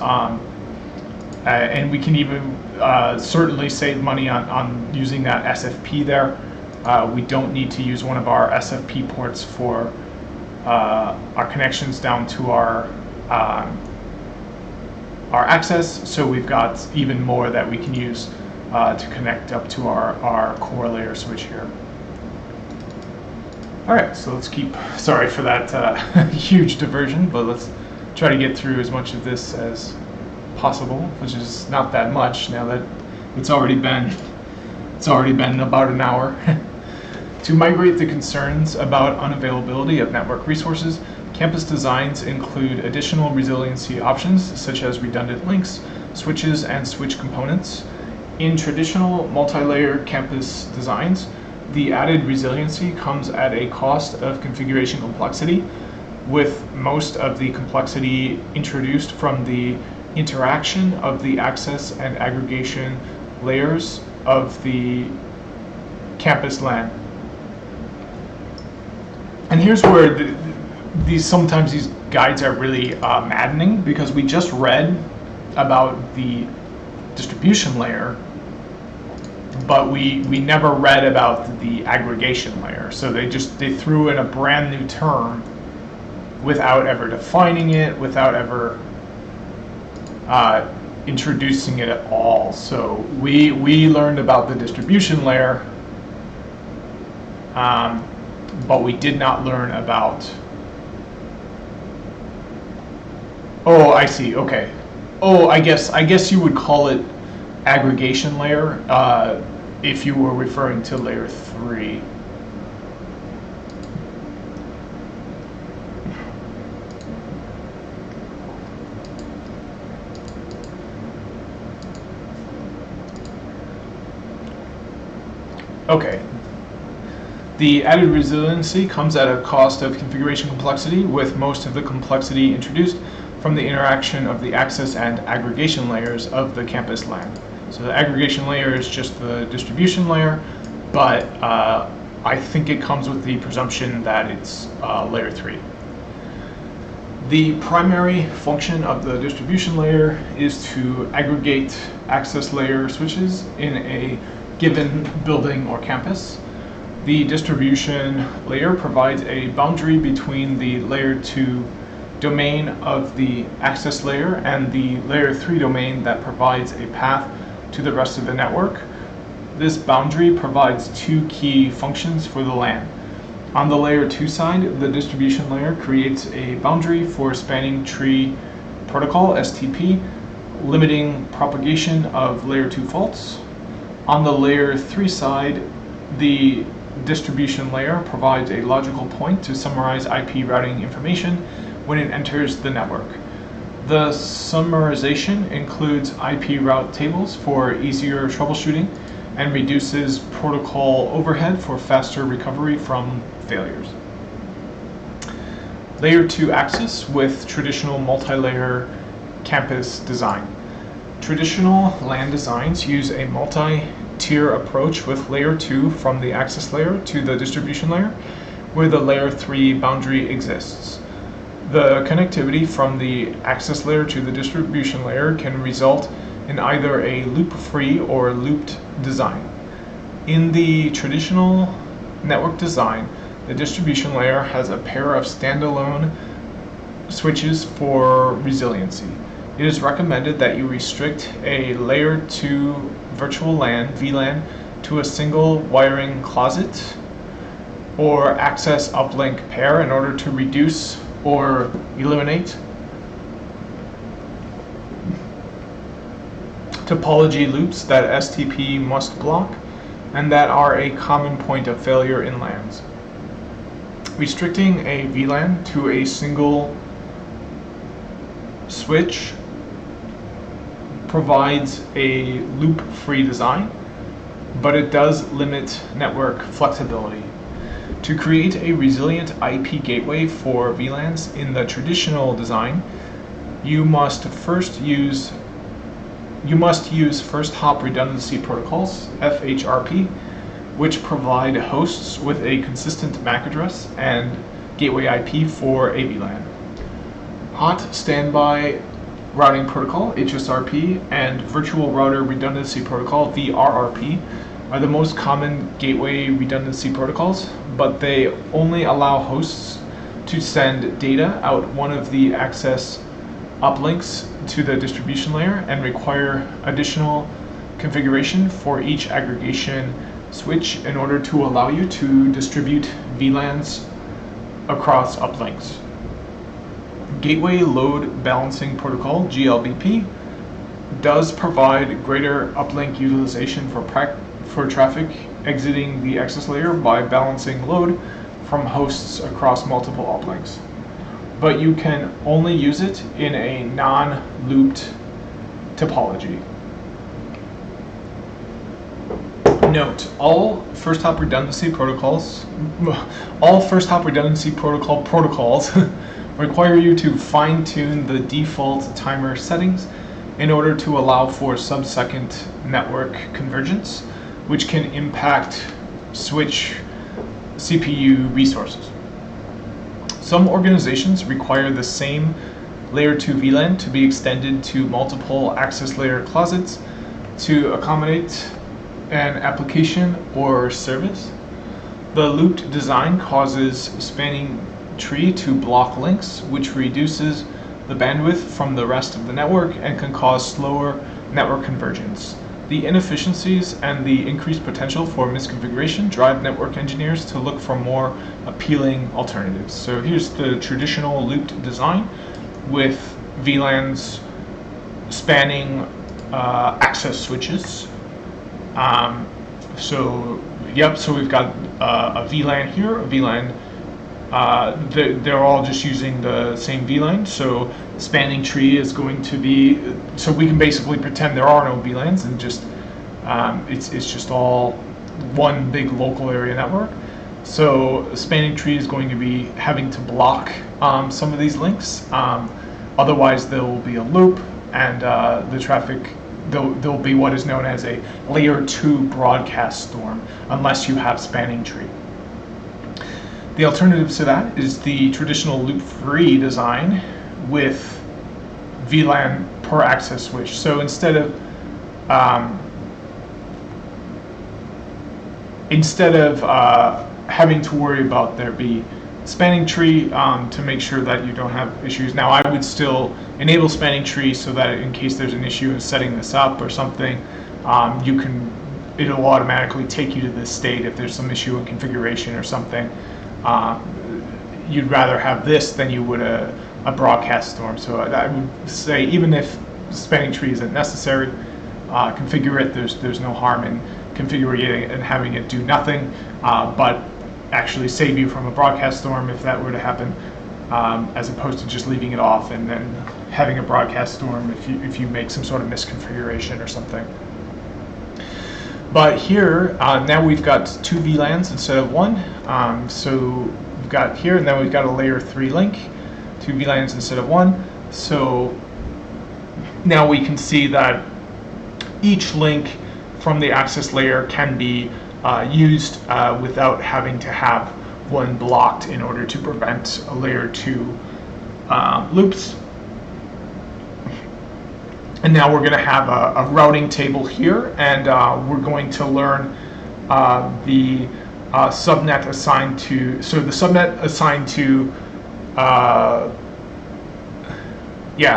and we can even certainly save money on using that SFP there. We don't need to use one of our SFP ports for our connections down to our access, so we've got even more that we can use to connect up to our core layer switch here. Alright, so let's keep, sorry for that huge diversion, but let's try to get through as much of this as possible, which is not that much now that it's already been about an hour. To migrate the concerns about unavailability of network resources, campus designs include additional resiliency options such as redundant links, switches, and switch components. In traditional multi-layer campus designs, the added resiliency comes at a cost of configuration complexity, with most of the complexity introduced from the interaction of the access and aggregation layers of the campus LAN. And here's where sometimes these guides are really maddening, because we just read about the distribution layer, but we never read about the aggregation layer. So they threw in a brand new term without ever defining it, without ever introducing it at all. So we learned about the distribution layer, but we did not learn about. Oh, I see. Okay. Oh, I guess you would call it aggregation layer if you were referring to layer 3. Okay. The added resiliency comes at a cost of configuration complexity, with most of the complexity introduced from the interaction of the access and aggregation layers of the campus LAN. So the aggregation layer is just the distribution layer, but I think it comes with the presumption that it's layer 3. The primary function of the distribution layer is to aggregate access layer switches in a given building or campus. The distribution layer provides a boundary between the layer 2 domain of the access layer and the layer 3 domain that provides a path to the rest of the network. This boundary provides 2 key functions for the LAN. On the layer 2 side, the distribution layer creates a boundary for spanning tree protocol, STP, limiting propagation of layer 2 faults. On the layer 3 side, the distribution layer provides a logical point to summarize IP routing information when it enters the network. The summarization includes IP route tables for easier troubleshooting and reduces protocol overhead for faster recovery from failures. Layer 2 access with traditional multi-layer campus design. Traditional LAN designs use a two-tier approach with layer 2 from the access layer to the distribution layer, where the layer 3 boundary exists. The connectivity from the access layer to the distribution layer can result in either a loop-free or looped design. In the traditional network design, the distribution layer has a pair of standalone switches for resiliency. It is recommended that you restrict a layer 2 virtual LAN, VLAN, to a single wiring closet or access uplink pair in order to reduce or eliminate topology loops that STP must block and that are a common point of failure in LANs. Restricting a VLAN to a single switch provides a loop-free design, but it does limit network flexibility. To create a resilient IP gateway for VLANs in the traditional design, you must use first hop redundancy protocols, FHRP, which provide hosts with a consistent MAC address and gateway IP for a VLAN. Hot standby routing protocol, HSRP, and virtual router redundancy protocol, VRRP, are the most common gateway redundancy protocols, but they only allow hosts to send data out one of the access uplinks to the distribution layer and require additional configuration for each aggregation switch in order to allow you to distribute VLANs across uplinks. Gateway Load Balancing Protocol, GLBP, does provide greater uplink utilization for traffic exiting the access layer by balancing load from hosts across multiple uplinks. But you can only use it in a non-looped topology. Note, all first hop redundancy protocol protocols require you to fine-tune the default timer settings in order to allow for sub-second network convergence, which can impact switch CPU resources. Some organizations require the same layer 2 VLAN to be extended to multiple access layer closets to accommodate an application or service. The looped design causes spanning tree to block links, which reduces the bandwidth from the rest of the network and can cause slower network convergence. The inefficiencies and the increased potential for misconfiguration drive network engineers to look for more appealing alternatives. So here's the traditional looped design with VLANs spanning access switches. So we've got a VLAN here, a VLAN. They're all just using the same VLAN, so spanning tree is going to be, so we can basically pretend there are no VLANs and just it's just all one big local area network. So spanning tree is going to be having to block some of these links, otherwise there will be a loop and the traffic, there'll be what is known as a layer 2 broadcast storm unless you have spanning tree. The alternative to that is the traditional loop-free design with VLAN per access switch. So instead of having to worry about there be spanning tree to make sure that you don't have issues. Now I would still enable spanning tree so that in case there's an issue in setting this up or something, it'll automatically take you to this state if there's some issue in configuration or something. You'd rather have this than you would a broadcast storm. So I would say even if spanning tree isn't necessary, configure it. There's no harm in configuring it and having it do nothing, but actually save you from a broadcast storm if that were to happen, as opposed to just leaving it off and then having a broadcast storm if you make some sort of misconfiguration or something. But here, now we've got 2 VLANs instead of 1. So we've got here, and then we've got a layer 3 link, 2 VLANs instead of 1. So now we can see that each link from the access layer can be used without having to have one blocked in order to prevent layer 2 loops. And now we're going to have a routing table here, and we're going to learn the subnet assigned to, so the subnet assigned to,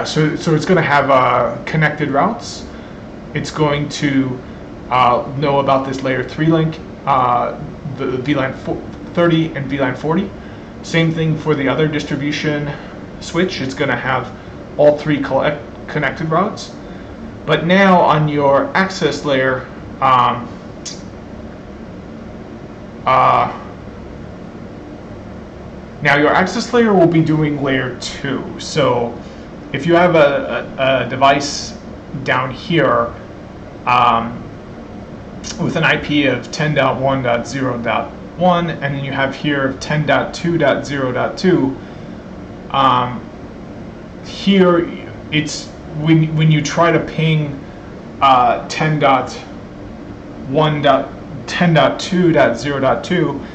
so it's going to have connected routes. It's going to know about this layer 3 link, the VLAN 30 and VLAN 40. Same thing for the other distribution switch. It's going to have all 3 connected routes. But now on your access layer, now your access layer will be doing layer 2. So if you have a device down here with an IP of 10.1.0.1, and then you have here 10.2.0.2, here it's when you try to ping 10.2.0.2,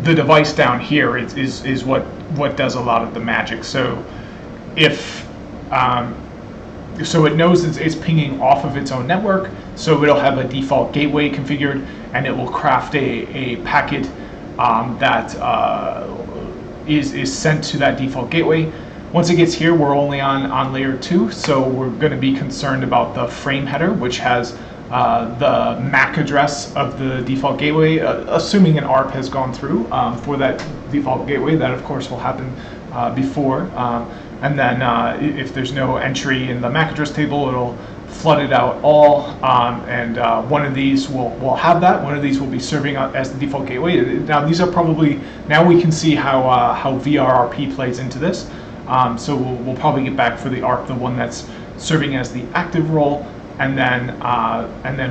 the device down here is what does a lot of the magic. So if so it knows it's pinging off of its own network, so it'll have a default gateway configured, and it will craft a packet that is sent to that default gateway. Once it gets here, we're only on layer 2, so we're going to be concerned about the frame header, which has the MAC address of the default gateway, assuming an ARP has gone through for that default gateway. That, of course, will happen before. And then if there's no entry in the MAC address table, it'll flood it out all, and one of these will have that. One of these will be serving as the default gateway. Now, these are probably, now we can see how VRRP plays into this. So we'll probably get back for the ARP, the one that's serving as the active role, and then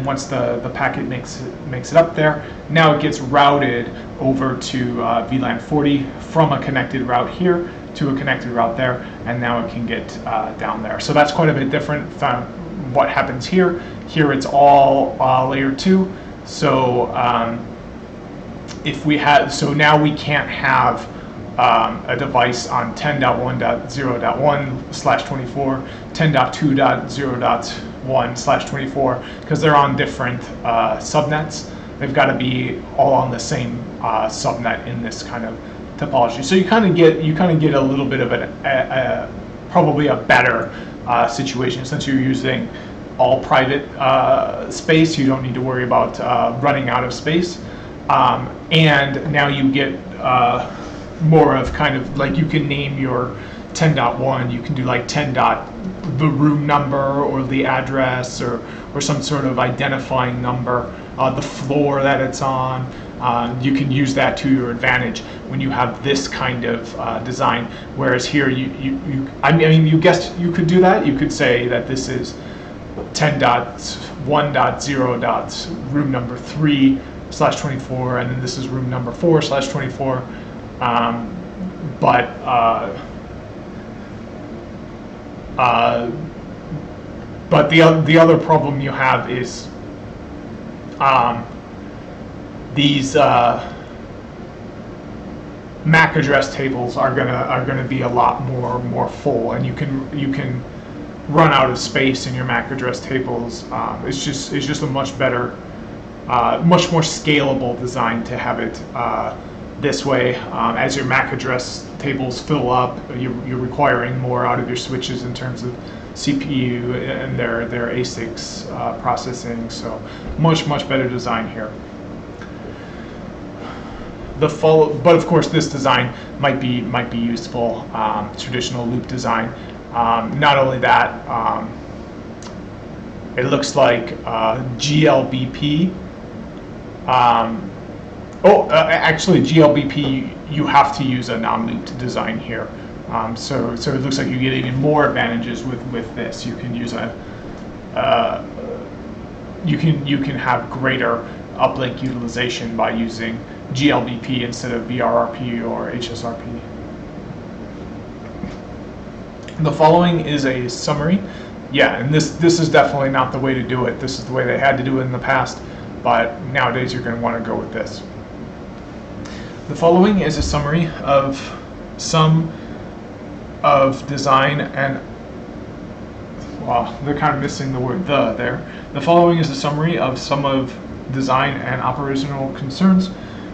once the packet makes it up there, now it gets routed over to VLAN 40 from a connected route here to a connected route there, and now it can get down there. So that's quite a bit different from what happens here. Here it's all layer 2. So if we had, so now we can't have a device on 10.1.0.1/24, 10.2.0.1/24, because they're on different subnets. They've got to be all on the same subnet in this kind of topology. So you kind of get a little bit of probably a better situation, since you're using all private space. You don't need to worry about running out of space, and now you get more of kind of like, you can name your 10.1, you can do like 10. The room number or the address or some sort of identifying number, the floor that it's on. You can use that to your advantage when you have this kind of design. Whereas here, I mean, you guessed you could do that. You could say that this is 10.1.0. room number 3/24, and then this is room number 4/24. But the other problem you have is these MAC address tables are gonna be a lot more full, and you can run out of space in your MAC address tables. It's just a much better, much more scalable design to have it this way. As your MAC address tables fill up, you're requiring more out of your switches in terms of CPU and their ASICs processing. So much better design here. But of course, this design might be useful, traditional loop design. Not only that, it looks like GLBP. Actually, GLBP, you have to use a non-looped design here. So it looks like you get even more advantages with this. You can use you can have greater uplink utilization by using GLBP instead of VRRP or HSRP. The following is a summary. yeah, and this is definitely not the way to do it. This is the way they had to do it in the past, but nowadays you're going to want to go with this. The following is a summary of some of design and, well, they're kind of missing the word "the" there. The following is a summary of some of design and operational concerns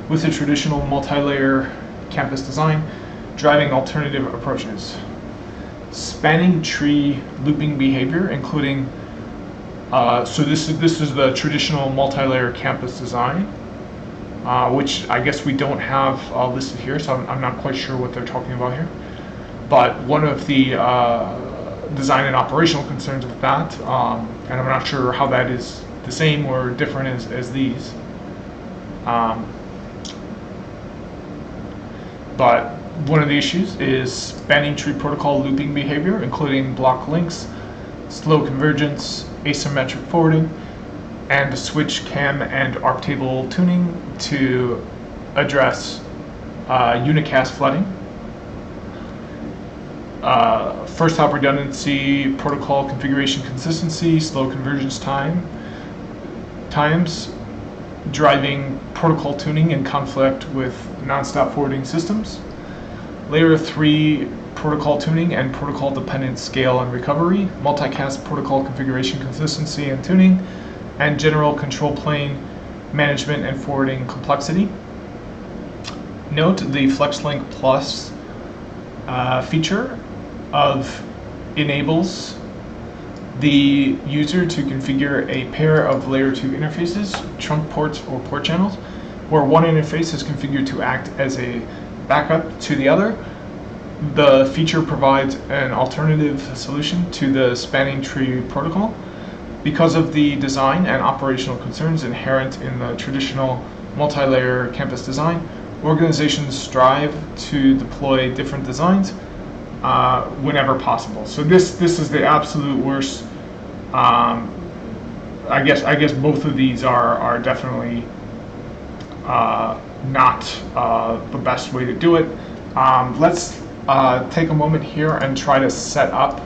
with the traditional multi-layer campus design, driving alternative approaches. Spanning tree looping behavior, including so this is the traditional multi-layer campus design, which I guess we don't have listed here, so I'm not quite sure what they're talking about here. But one of the design and operational concerns with that, and I'm not sure how that is the same or different as these. But one of the issues is spanning tree protocol looping behavior, including block links, slow convergence, asymmetric forwarding, and switch cam and arc table tuning to address unicast flooding. First hop redundancy, protocol configuration consistency, slow convergence times, driving protocol tuning in conflict with non-stop forwarding systems. Layer 3 protocol tuning and protocol dependent scale and recovery, multicast protocol configuration consistency and tuning, and general control plane management and forwarding complexity. Note the FlexLink Plus feature enables the user to configure a pair of layer 2 interfaces, trunk ports or port channels, where one interface is configured to act as a backup to the other. The feature provides an alternative solution to the spanning tree protocol. Because of the design and operational concerns inherent in the traditional multi-layer campus design, organizations strive to deploy different designs whenever possible. So this is the absolute worst. I guess both of these are definitely not the best way to do it. Let's take a moment here and try to set up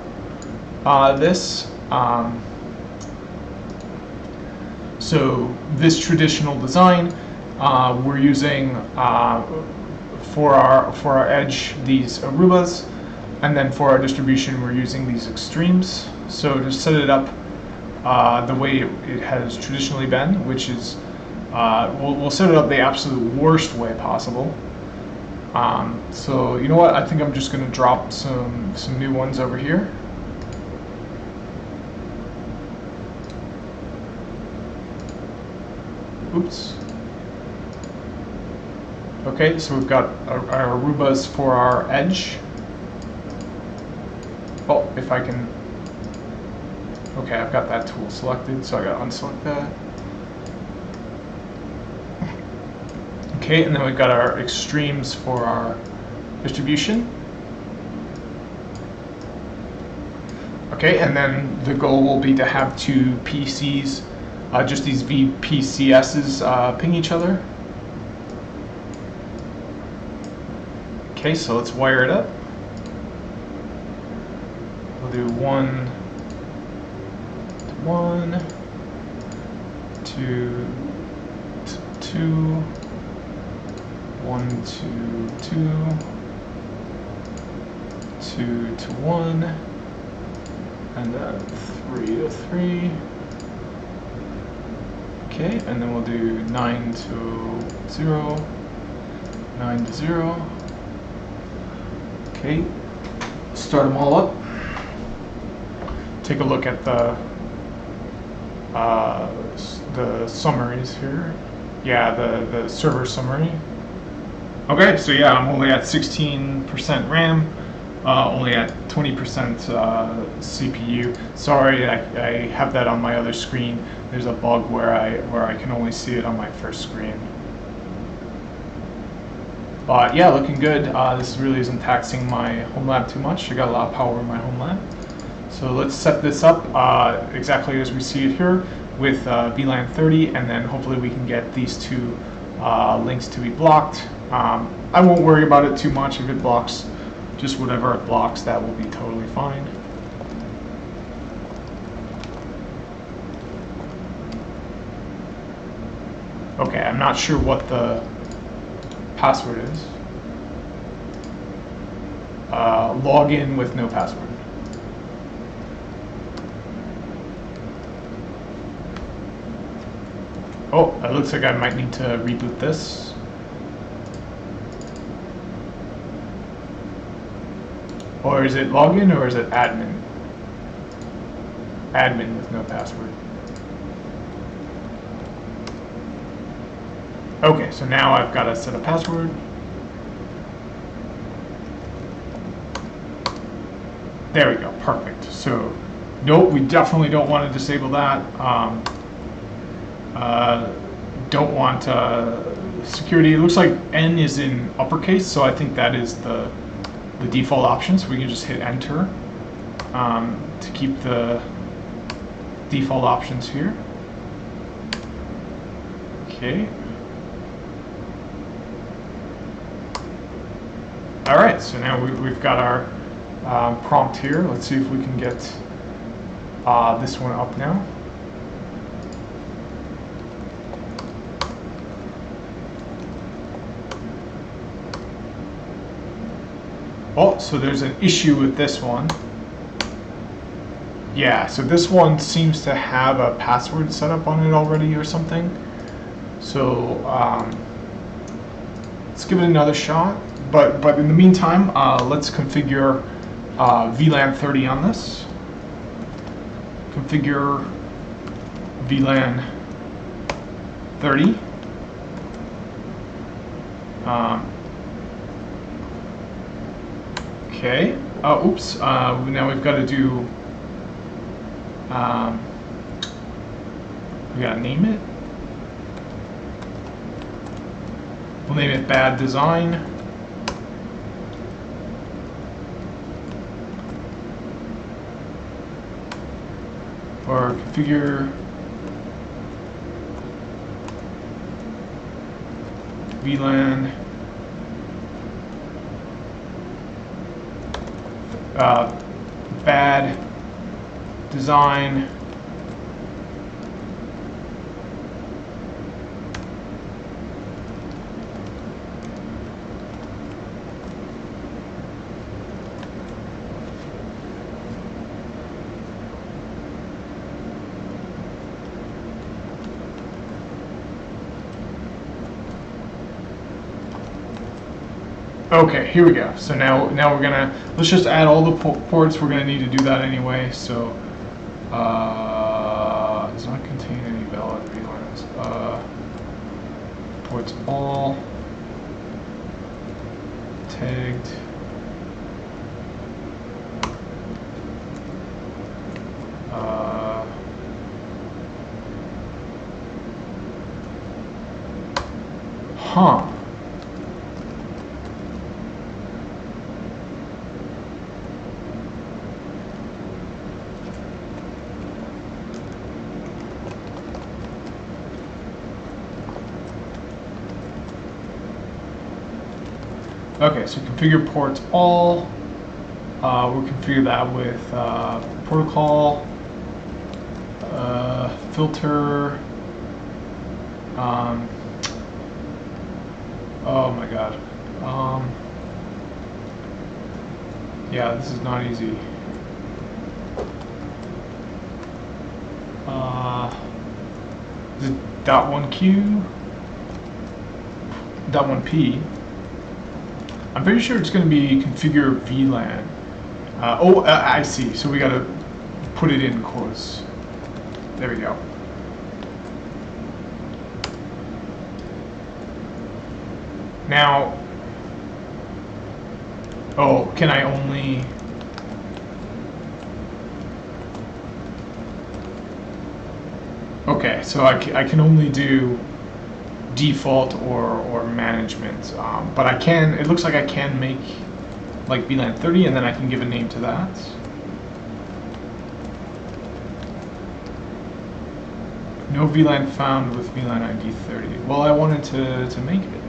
this. So this traditional design we're using for our edge these Arubas, and then for our distribution we're using these extremes. So to set it up the way it has traditionally been, which is we'll set it up the absolute worst way possible. So you know what? I think I'm just going to drop some new ones over here. Oops. Okay, so we've got our Arubas for our edge. Oh, if I can. Okay, I've got that tool selected, so I gotta unselect that. Okay, and then we've got our extremes for our distribution. Okay, and then the goal will be to have two PCs, just these VPCSs ping each other. Okay, so let's wire it up. We'll do 1 to 1, 2 to 2, 1 to 2, 2 to 1, and then 3 to 3. Okay, and then we'll do 9 to 0, 9 to 0. Okay, start them all up. Take a look at the summaries here. Yeah, the server summary. Okay, so yeah, I'm only at 16% RAM, only at 20% CPU. Sorry, I have that on my other screen. There's a bug where I can only see it on my first screen. But yeah, looking good. This really isn't taxing my home lab too much. I got a lot of power in my home lab. So let's set this up exactly as we see it here with VLAN 30, and then hopefully we can get these two links to be blocked. I won't worry about it too much. If it blocks just whatever it blocks, that will be totally fine. Okay, I'm not sure what the password is. Log in with no password. Oh, it looks like I might need to reboot this. Or is it login or is it admin? Admin with no password. Okay, so now I've got to set a password. There we go, perfect. So, nope, we definitely don't want to disable that. Don't want security. It looks like N is in uppercase, so I think that is the default option. So we can just hit enter to keep the default options here. Okay. All right, so now we've got our prompt here. Let's see if we can get this one up now. Oh, so there's an issue with this one. Yeah, so this one seems to have a password set up on it already or something. So let's give it another shot. But in the meantime, let's configure VLAN 30 on this. Configure VLAN 30. Okay. Oh, oops. Now we've got to do. We gotta name it. We'll name it bad design. Or configure VLAN bad design Okay, here we go. So now we're gonna, let's just add all the ports. We're gonna need to do that anyway. So does not contain any valid VLANs. Ports all tagged. Huh. Okay, so configure ports all. We'll configure that with protocol, filter. Oh my god. Yeah, this is not easy. Is it .1Q? .1P? I'm pretty sure it's going to be configure VLAN. I see. So we got to put it in quotes. There we go. Now, oh, can I only... Okay, so I can only do default or management, but I can, it looks like I can make like VLAN 30 and then I can give a name to that. No VLAN found with VLAN ID 30. Well, I wanted to make it.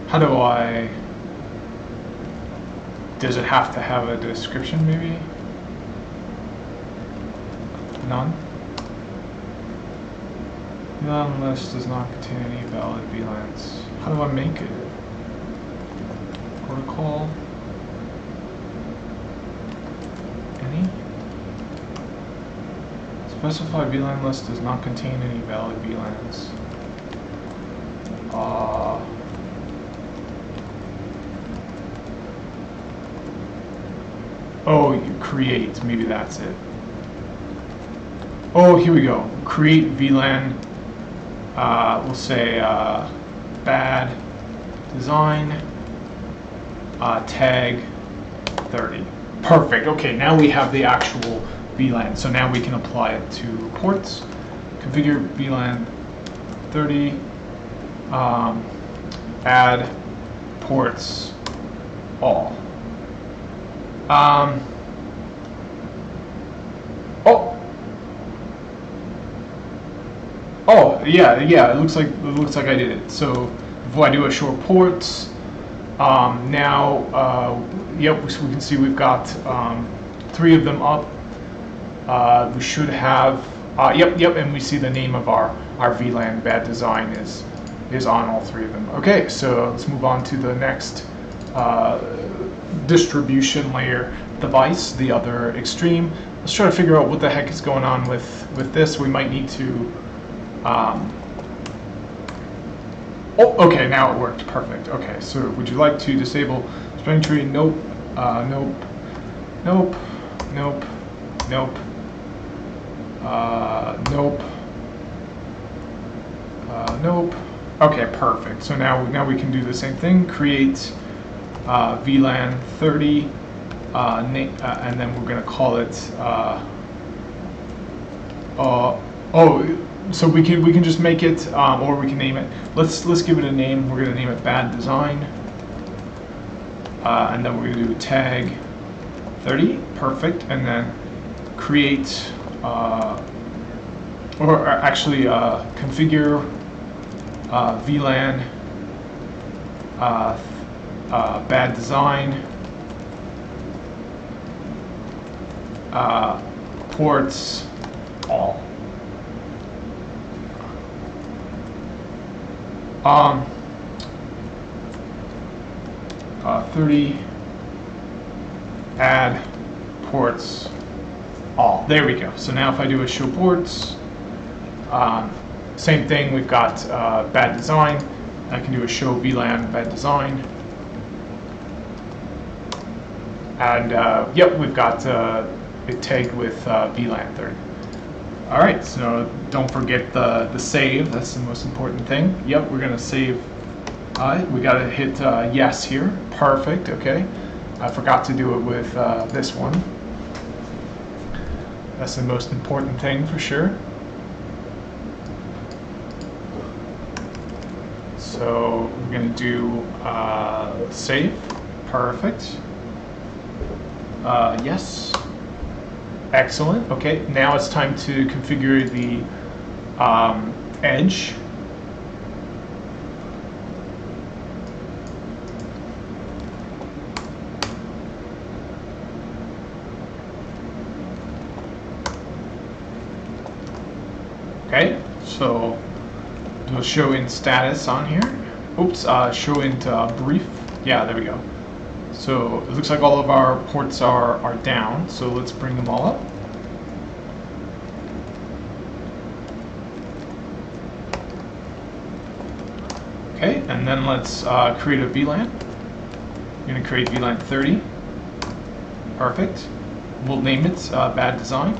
How do I, does it have to have a description maybe? None? VLAN list does not contain any valid VLANs. How do I make it? Protocol. Any? Specify VLAN list does not contain any valid VLANs. Oh, you create. Maybe that's it. Oh, here we go. Create VLAN. We'll say bad design tag 30. Perfect. Okay, now we have the actual VLAN. So now we can apply it to ports. Configure VLAN 30. Add ports all. Oh, yeah. It looks like I did it. So if I do a show ports, now, yep, we can see we've got 3 of them up. We should have, yep, and we see the name of our VLAN bad design is on all 3 of them. Okay, so let's move on to the next distribution layer device, the other extreme. Let's try to figure out what the heck is going on with this. We might need to. Oh, okay, now it worked. Perfect. Okay, so would you like to disable string tree? Nope. Nope. Nope. Nope. Nope. Nope. Nope. Okay, perfect. So now we can do the same thing. Create VLAN 30, and then we're going to call it. So we can just make it, or we can name it. Let's give it a name. We're going to name it bad design, and then we're going to do tag 30. Perfect, and then create, or actually configure VLAN bad design ports all. 30 add ports all. There we go. So now if I do a show ports, same thing. We've got bad design. I can do a show VLAN bad design, and yep, we've got it tagged with VLAN 30. All right, so don't forget the save. That's the most important thing. Yep, we're gonna save. We gotta hit yes here. Perfect. Okay, I forgot to do it with this one. That's the most important thing for sure. So we're gonna do save. Perfect. Yes. Excellent. Okay, now it's time to configure the edge. Okay, so we'll show in status on here. Oops, show into brief. Yeah, there we go. So it looks like all of our ports are down, so let's bring them all up. Okay, and then let's create a VLAN. We're going to create VLAN 30. Perfect. We'll name it bad design.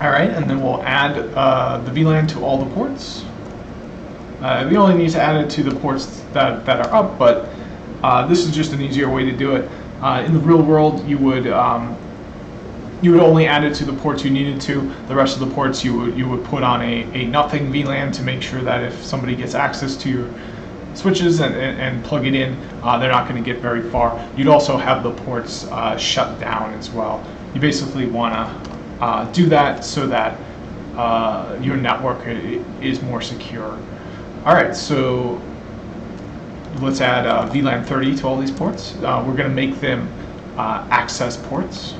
All right, and then we'll add the VLAN to all the ports. We only need to add it to the ports that are up, but this is just an easier way to do it. In the real world, you would only add it to the ports you needed to. The rest of the ports you would put on a nothing VLAN to make sure that if somebody gets access to your switches and plug it in, they're not going to get very far. You'd also have the ports shut down as well. You basically want to do that so that your network is more secure. All right, so let's add VLAN 30 to all these ports. We're going to make them access ports.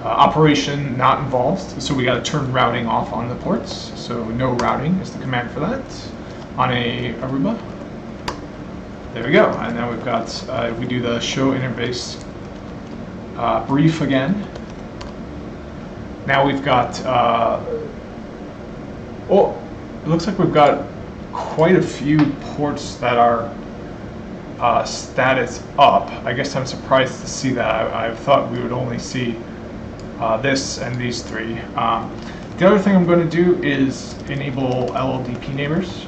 operation not involved, so we got to turn routing off on the ports. So no routing is the command for that on a Aruba. There we go, and now we've got, we do the show interface brief again. Now we've got, oh, it looks like we've got quite a few ports that are status up. I guess I'm surprised to see that. I thought we would only see this and these three. The other thing I'm going to do is enable Lldp neighbors.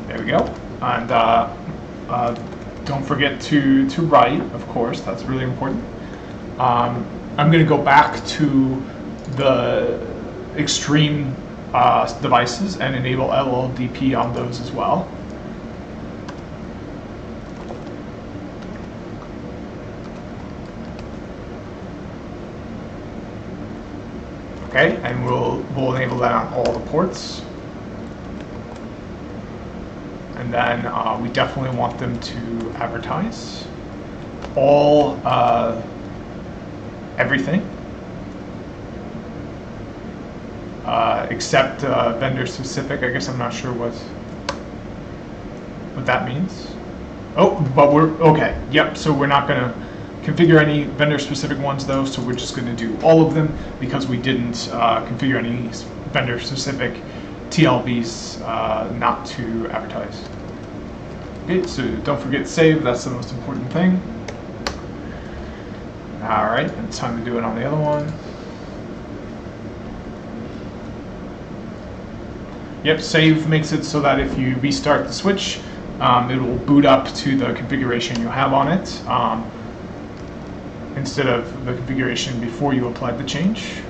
There we go. And don't forget to write, of course, that's really important. I'm going to go back to the extreme devices and enable Lldp on those as well. Okay, and we'll enable that on all the ports. And then we definitely want them to advertise all everything except vendor specific. I guess I'm not sure what that means. Oh, but we're okay. Yep. So we're not going to configure any vendor specific ones though. So we're just going to do all of them because we didn't configure any vendor specific TLVs not to advertise. Okay, so don't forget to save, that's the most important thing. Alright, it's time to do it on the other one. Yep, save makes it so that if you restart the switch, it will boot up to the configuration you have on it, instead of the configuration before you applied the change.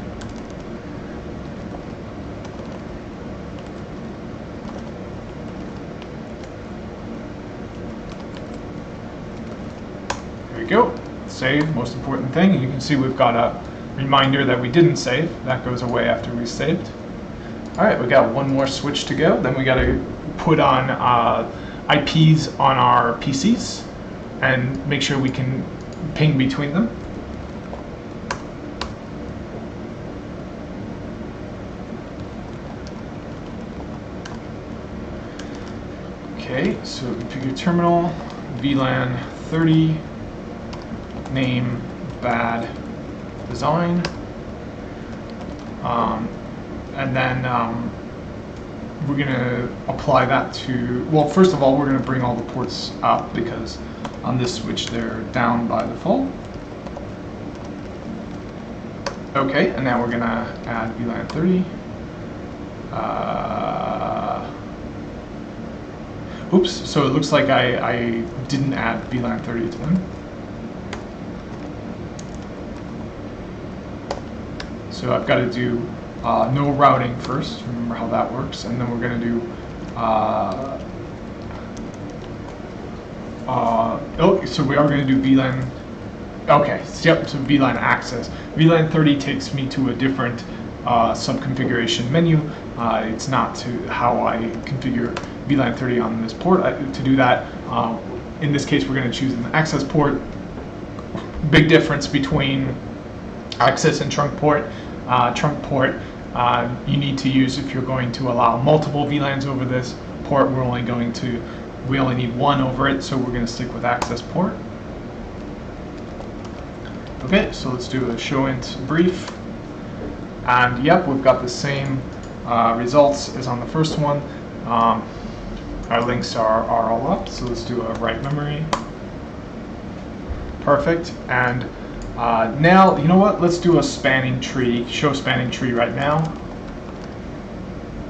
Go, save, most important thing. You can see we've got a reminder that we didn't save. That goes away after we saved. All right, we got one more switch to go. Then we got to put on IPs on our PCs and make sure we can ping between them. Okay, so configure terminal, VLAN 30. Name bad design, and then we're going to apply that to, well, first of all, we're going to bring all the ports up because on this switch they're down by default. Okay, and now we're going to add VLAN 30. Oops, so it looks like I didn't add VLAN 30 to them. So I've got to do no routing first, remember how that works, and then we're going to do okay, so we are going to do VLAN, okay, yep, so VLAN access. VLAN 30 takes me to a different sub-configuration menu. It's not to how I configure VLAN 30 on this port. To do that, in this case we're going to choose an access port. Big difference between access and trunk port. Trunk port you need to use if you're going to allow multiple VLANs over this port. We only need one over it, so we're going to stick with access port. Okay, so let's do a show int brief, and yep, we've got the same results as on the first one. Our links are all up, so let's do a write memory. Perfect. And now, you know what? Let's do a spanning tree, show spanning tree right now.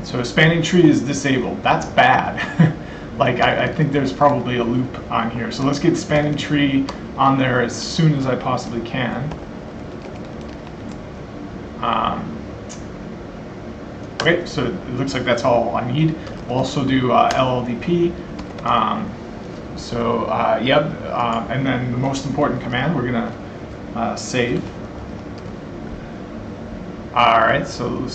So a spanning tree is disabled. That's bad. Like, I think there's probably a loop on here. So let's get spanning tree on there as soon as I possibly can. Okay, so it looks like that's all I need. We'll also do Lldp. Yep, and then the most important command, we're gonna save. All right, so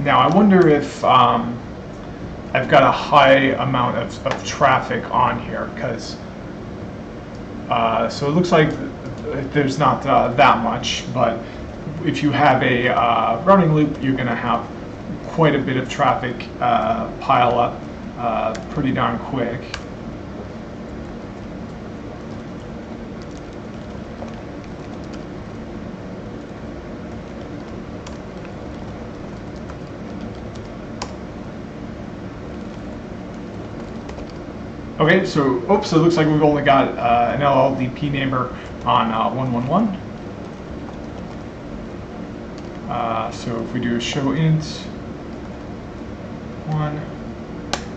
now I wonder if I've got a high amount of traffic on here, because so it looks like there's not that much, but if you have a routing loop, you're going to have quite a bit of traffic pile up pretty darn quick. Okay, so, oops, it looks like we've only got an LLDP neighbor on 111. So if we do a show int 1,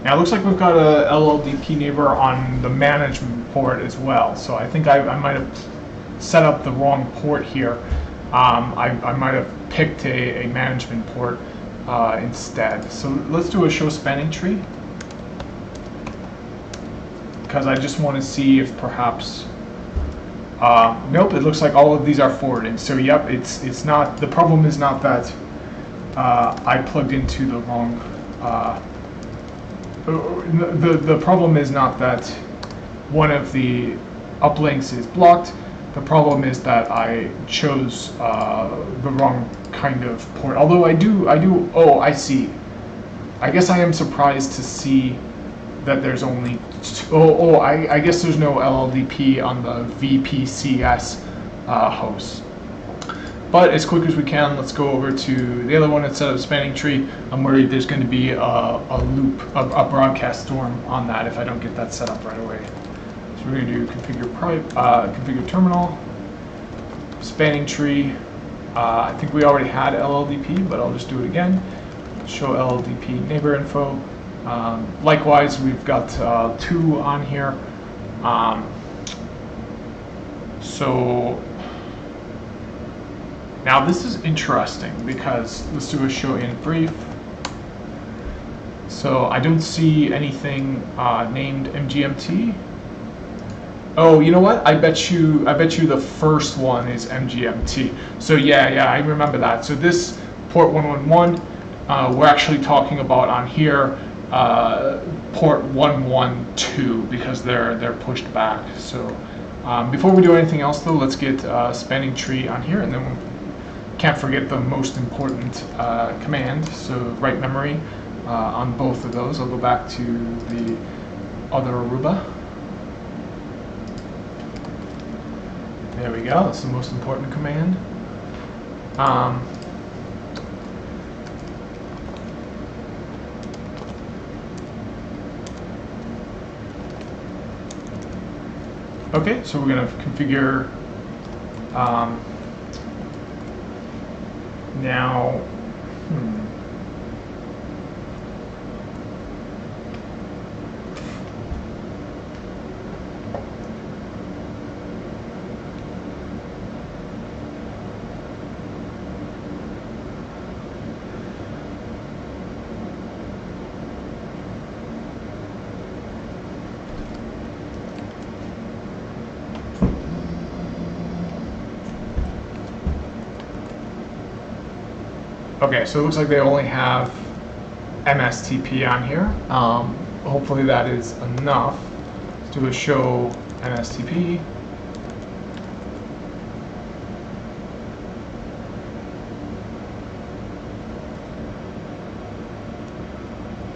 now it looks like we've got a LLDP neighbor on the management port as well. So I think I might have set up the wrong port here. I might have picked a management port instead. So let's do a show spanning tree, because I just want to see if perhaps, nope, it looks like all of these are forwarding. So yep, it's not, the problem is not that I plugged into the wrong, the problem is not that one of the uplinks is blocked. The problem is that I chose the wrong kind of port. Although I do, oh, I see. I guess I am surprised to see that there's only, I guess there's no LLDP on the VPCS host. But as quick as we can, let's go over to the other one instead of spanning tree. I'm worried there's going to be a loop, a broadcast storm on that if I don't get that set up right away. So we're going to do configure terminal, spanning tree. I think we already had LLDP, but I'll just do it again. Show LLDP neighbor info. Likewise, we've got 2 on here. So now this is interesting because let's do a show in brief. So I don't see anything named MGMT. Oh, you know what? I bet you the first one is MGMT. So yeah, I remember that. So this port 111, we're actually talking about on here port 112 because they're pushed back. So before we do anything else though, let's get spanning tree on here, and then we can't forget the most important command. So write memory on both of those. I'll go back to the other Aruba. There we go. That's the most important command. Okay, so we're going to configure now. Okay, so it looks like they only have MSTP on here. Hopefully that is enough. Let's do a show MSTP.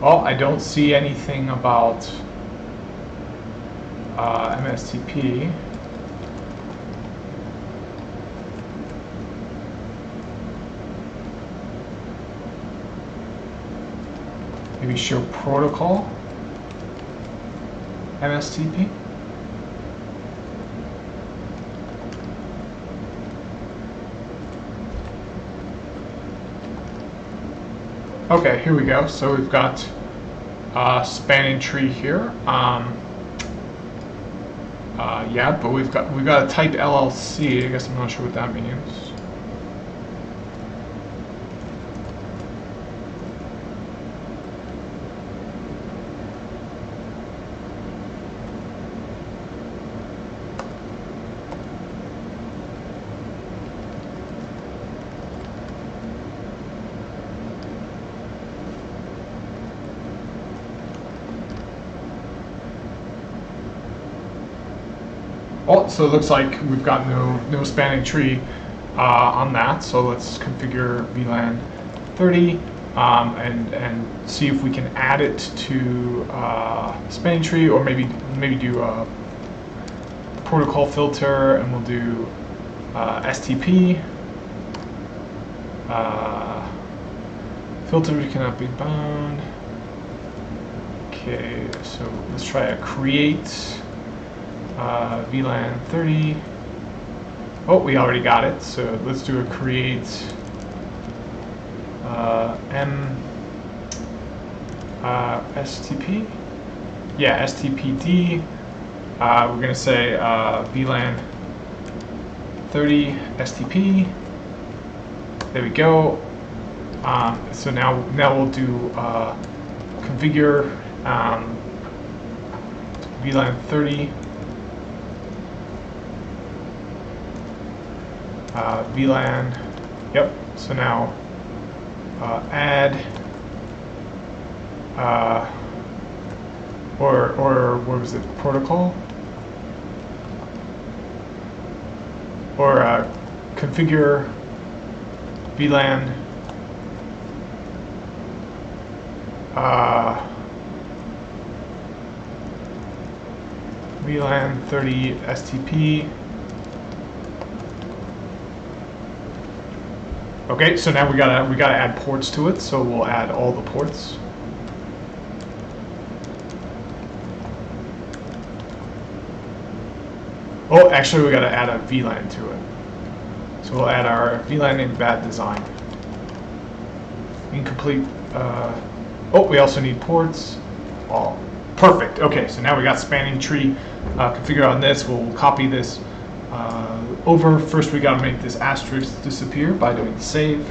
Well, I don't see anything about MSTP. Maybe show protocol MSTP. Okay, here we go. So we've got spanning tree here. Yeah, but we've got a type LLC. I guess I'm not sure what that means. Oh, so it looks like we've got no spanning tree on that. So let's configure VLAN 30 and see if we can add it to spanning tree, or maybe do a protocol filter, and we'll do STP. Filter cannot be bound. Okay, so let's try a create VLAN 30. Oh, we already got it. So let's do a create STP. Yeah, STPD. We're going to say VLAN 30 STP. There we go. So now we'll do configure VLAN 30 VLAN. Yep. So now add or what was it? Protocol or configure VLAN VLAN 30 STP. Okay, so now we gotta add ports to it, so we'll add all the ports. Oh, actually we gotta add a VLAN to it. So we'll add our VLAN named bad design. Incomplete. Oh, we also need ports. Oh, perfect. Okay, so now we got spanning tree configured on this. We'll copy this over. First, we got to make this asterisk disappear by doing save.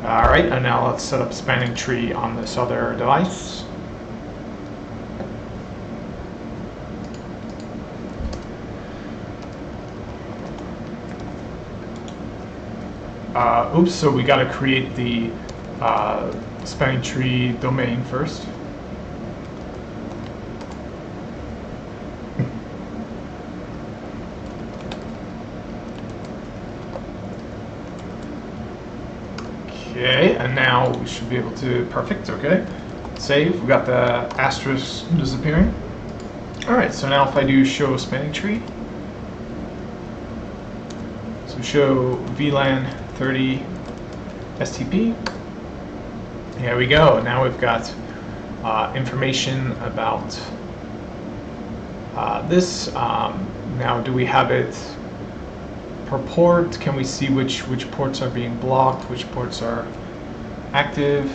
All right, and now let's set up spanning tree on this other device. Oops, so we got to create the spanning tree domain first. Okay, and now we should be able to, perfect, okay. Save, we got the asterisk disappearing. All right, so now if I do show spanning tree, so show VLAN 30 STP. There we go. Now we've got information about this. Now, do we have it per port? Can we see which ports are being blocked, which ports are active?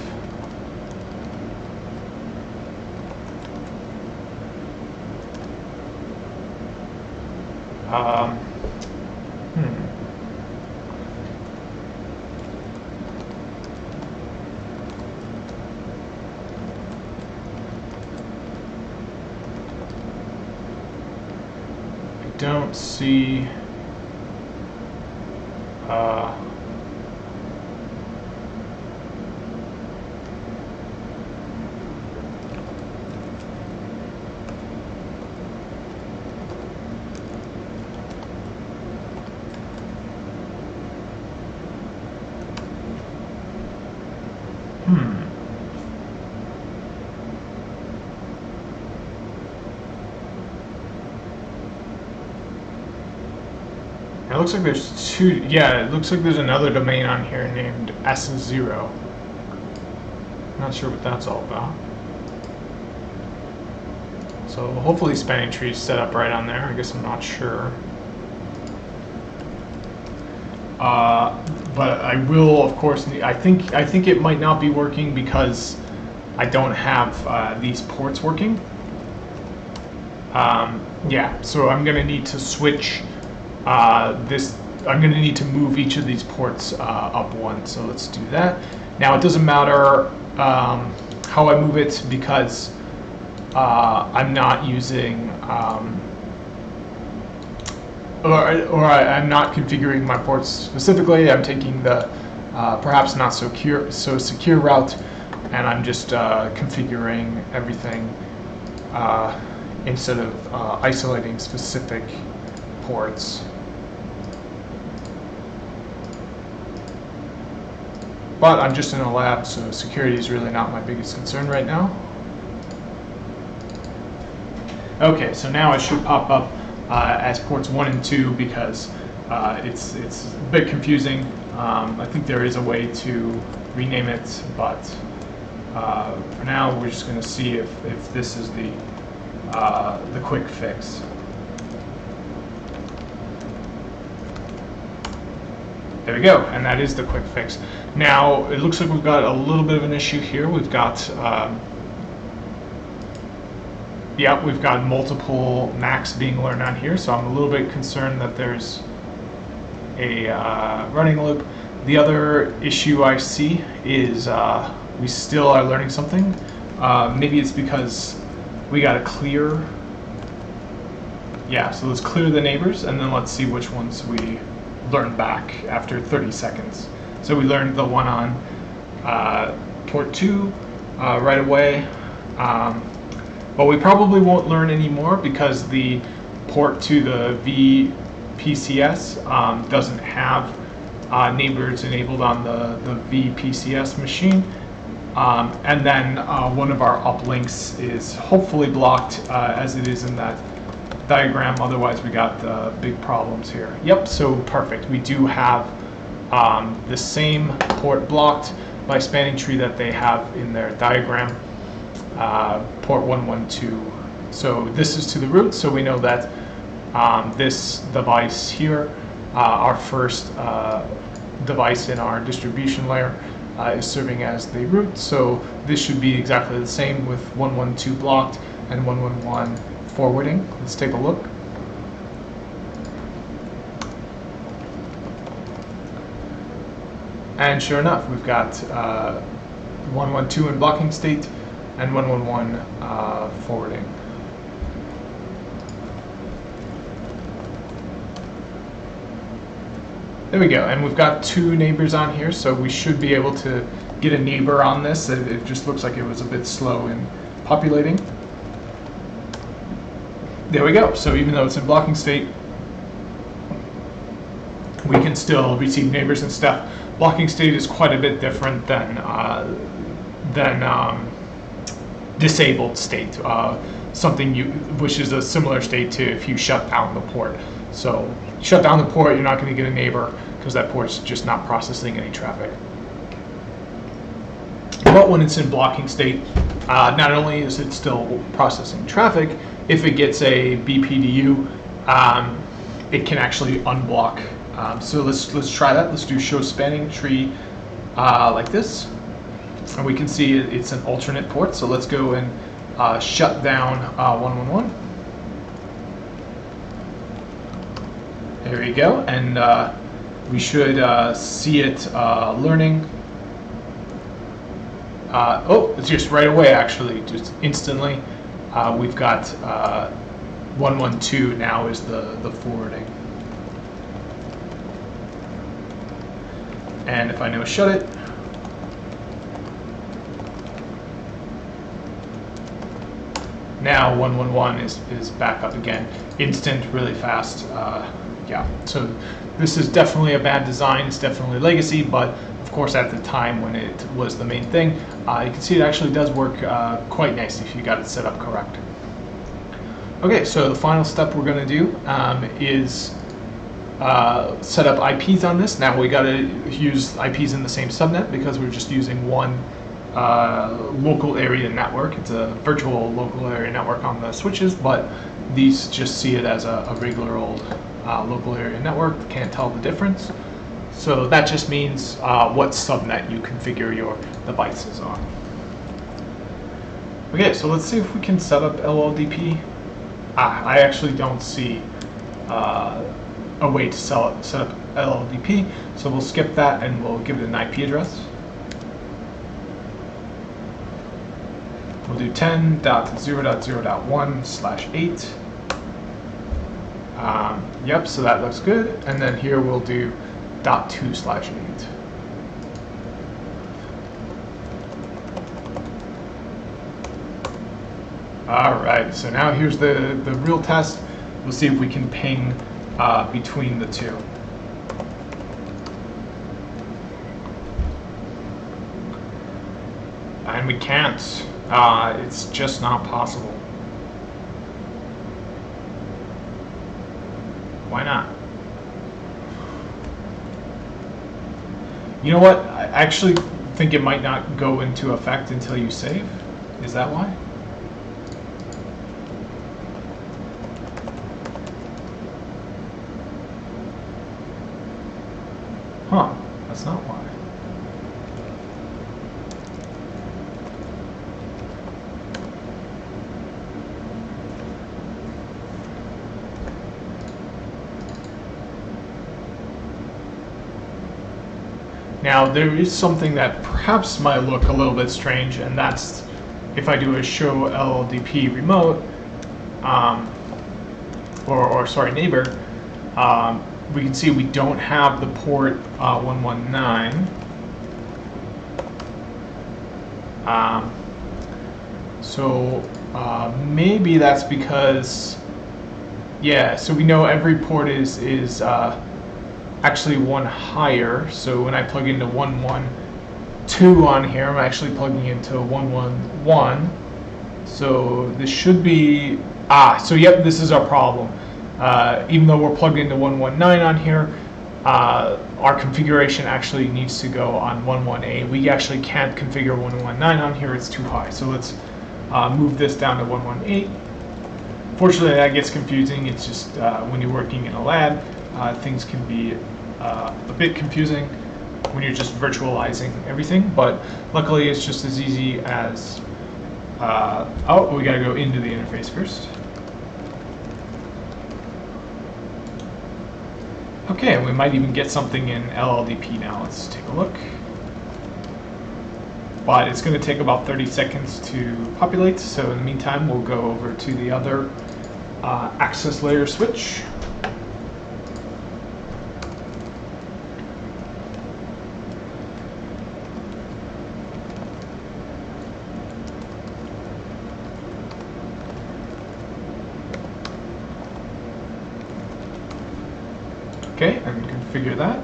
I don't see It looks like there's two. Yeah, it looks like there's another domain on here named S0. Not sure what that's all about. So hopefully spanning tree is set up right on there. I guess I'm not sure. But I will, of course, I think it might not be working because I don't have these ports working. Yeah, so I'm gonna need to switch this. I'm gonna need to move each of these ports up one. So let's do that. Now it doesn't matter how I move it because I'm not using or I'm not configuring my ports specifically. I'm taking the perhaps not so secure route, and I'm just configuring everything instead of isolating specific ports. But I'm just in a lab, so security is really not my biggest concern right now. Okay, so now it should pop up as ports 1 and 2 because it's a bit confusing. I think there is a way to rename it, but for now we're just going to see if this is the quick fix. There we go, and that is the quick fix. Now, it looks like we've got a little bit of an issue here. We've got, we've got multiple MACs being learned on here, so I'm a little bit concerned that there's a running loop. The other issue I see is we still are learning something. Maybe it's because we got to clear. Yeah, so let's clear the neighbors, and then let's see which ones we learn back after 30 seconds. So we learned the one on port 2 right away, but we probably won't learn anymore because the port to the VPCS doesn't have neighbors enabled on the VPCS machine, and then one of our uplinks is hopefully blocked as it is in that diagram. Otherwise we got big problems here. Yep, so perfect. We do have the same port blocked by spanning tree that they have in their diagram, port 112. So this is to the root, so we know that this device here, our first device in our distribution layer, is serving as the root. So this should be exactly the same with 112 blocked and 111 forwarding. Let's take a look. And sure enough, we've got 112 in blocking state and 111 forwarding. There we go, and we've got 2 neighbors on here, so we should be able to get a neighbor on this. It just looks like it was a bit slow in populating. There we go. So even though it's in blocking state, we can still receive neighbors and stuff. Blocking state is quite a bit different than disabled state, which is a similar state to if you shut down the port. So shut down the port, you're not going to get a neighbor because that port's just not processing any traffic. But when it's in blocking state, not only is it still processing traffic, if it gets a BPDU, it can actually unblock. So let's try that. Let's do show spanning tree like this, and we can see it's an alternate port. So let's go and shut down 111. There we go, and we should see it learning. It's just right away, actually, just instantly. We've got 112 now is the forwarding. And if I now shut it, now 111 is back up again. Instant, really fast. Yeah, so this is definitely a bad design. It's definitely legacy, but of course at the time when it was the main thing, you can see it actually does work quite nicely if you got it set up correct. Okay, so the final step we're going to do is set up IPs on this. Now we got to use IPs in the same subnet because we're just using one local area network. It's a virtual local area network on the switches, but these just see it as a regular old local area network. Can't tell the difference. So that just means what subnet you configure your devices on. Okay, so let's see if we can set up Lldp. I actually don't see a way to set up Lldp, so we'll skip that and we'll give it an IP address. We'll do 10.0.0.1/8. Yep, so that looks good. And then here we'll do .2/8. All right, so now here's the real test. We'll see if we can ping between the two. And we can't. It's just not possible. Why not? You know what? I actually think it might not go into effect until you save. Is that why? Huh, that's not why. Now, there is something that perhaps might look a little bit strange, and that's if I do a show Lldp remote, or sorry, neighbor, we can see we don't have the port 119. So maybe that's because, yeah, so we know every port is actually one higher. So when I plug into 112 on here, I'm actually plugging into 111. So this should be, so yep, this is our problem. Even though we're plugged into 119 on here, our configuration actually needs to go on 118. We actually can't configure 119 on here, it's too high. So let's move this down to 118. Fortunately, that gets confusing. It's just when you're working in a LAN, things can be a bit confusing when you're just virtualizing everything, but luckily it's just as easy as, oh, we gotta go into the interface first. Okay, and we might even get something in Lldp now. Let's take a look. But it's going to take about 30 seconds to populate, so in the meantime we'll go over to the other access layer switch. Okay, and configure that.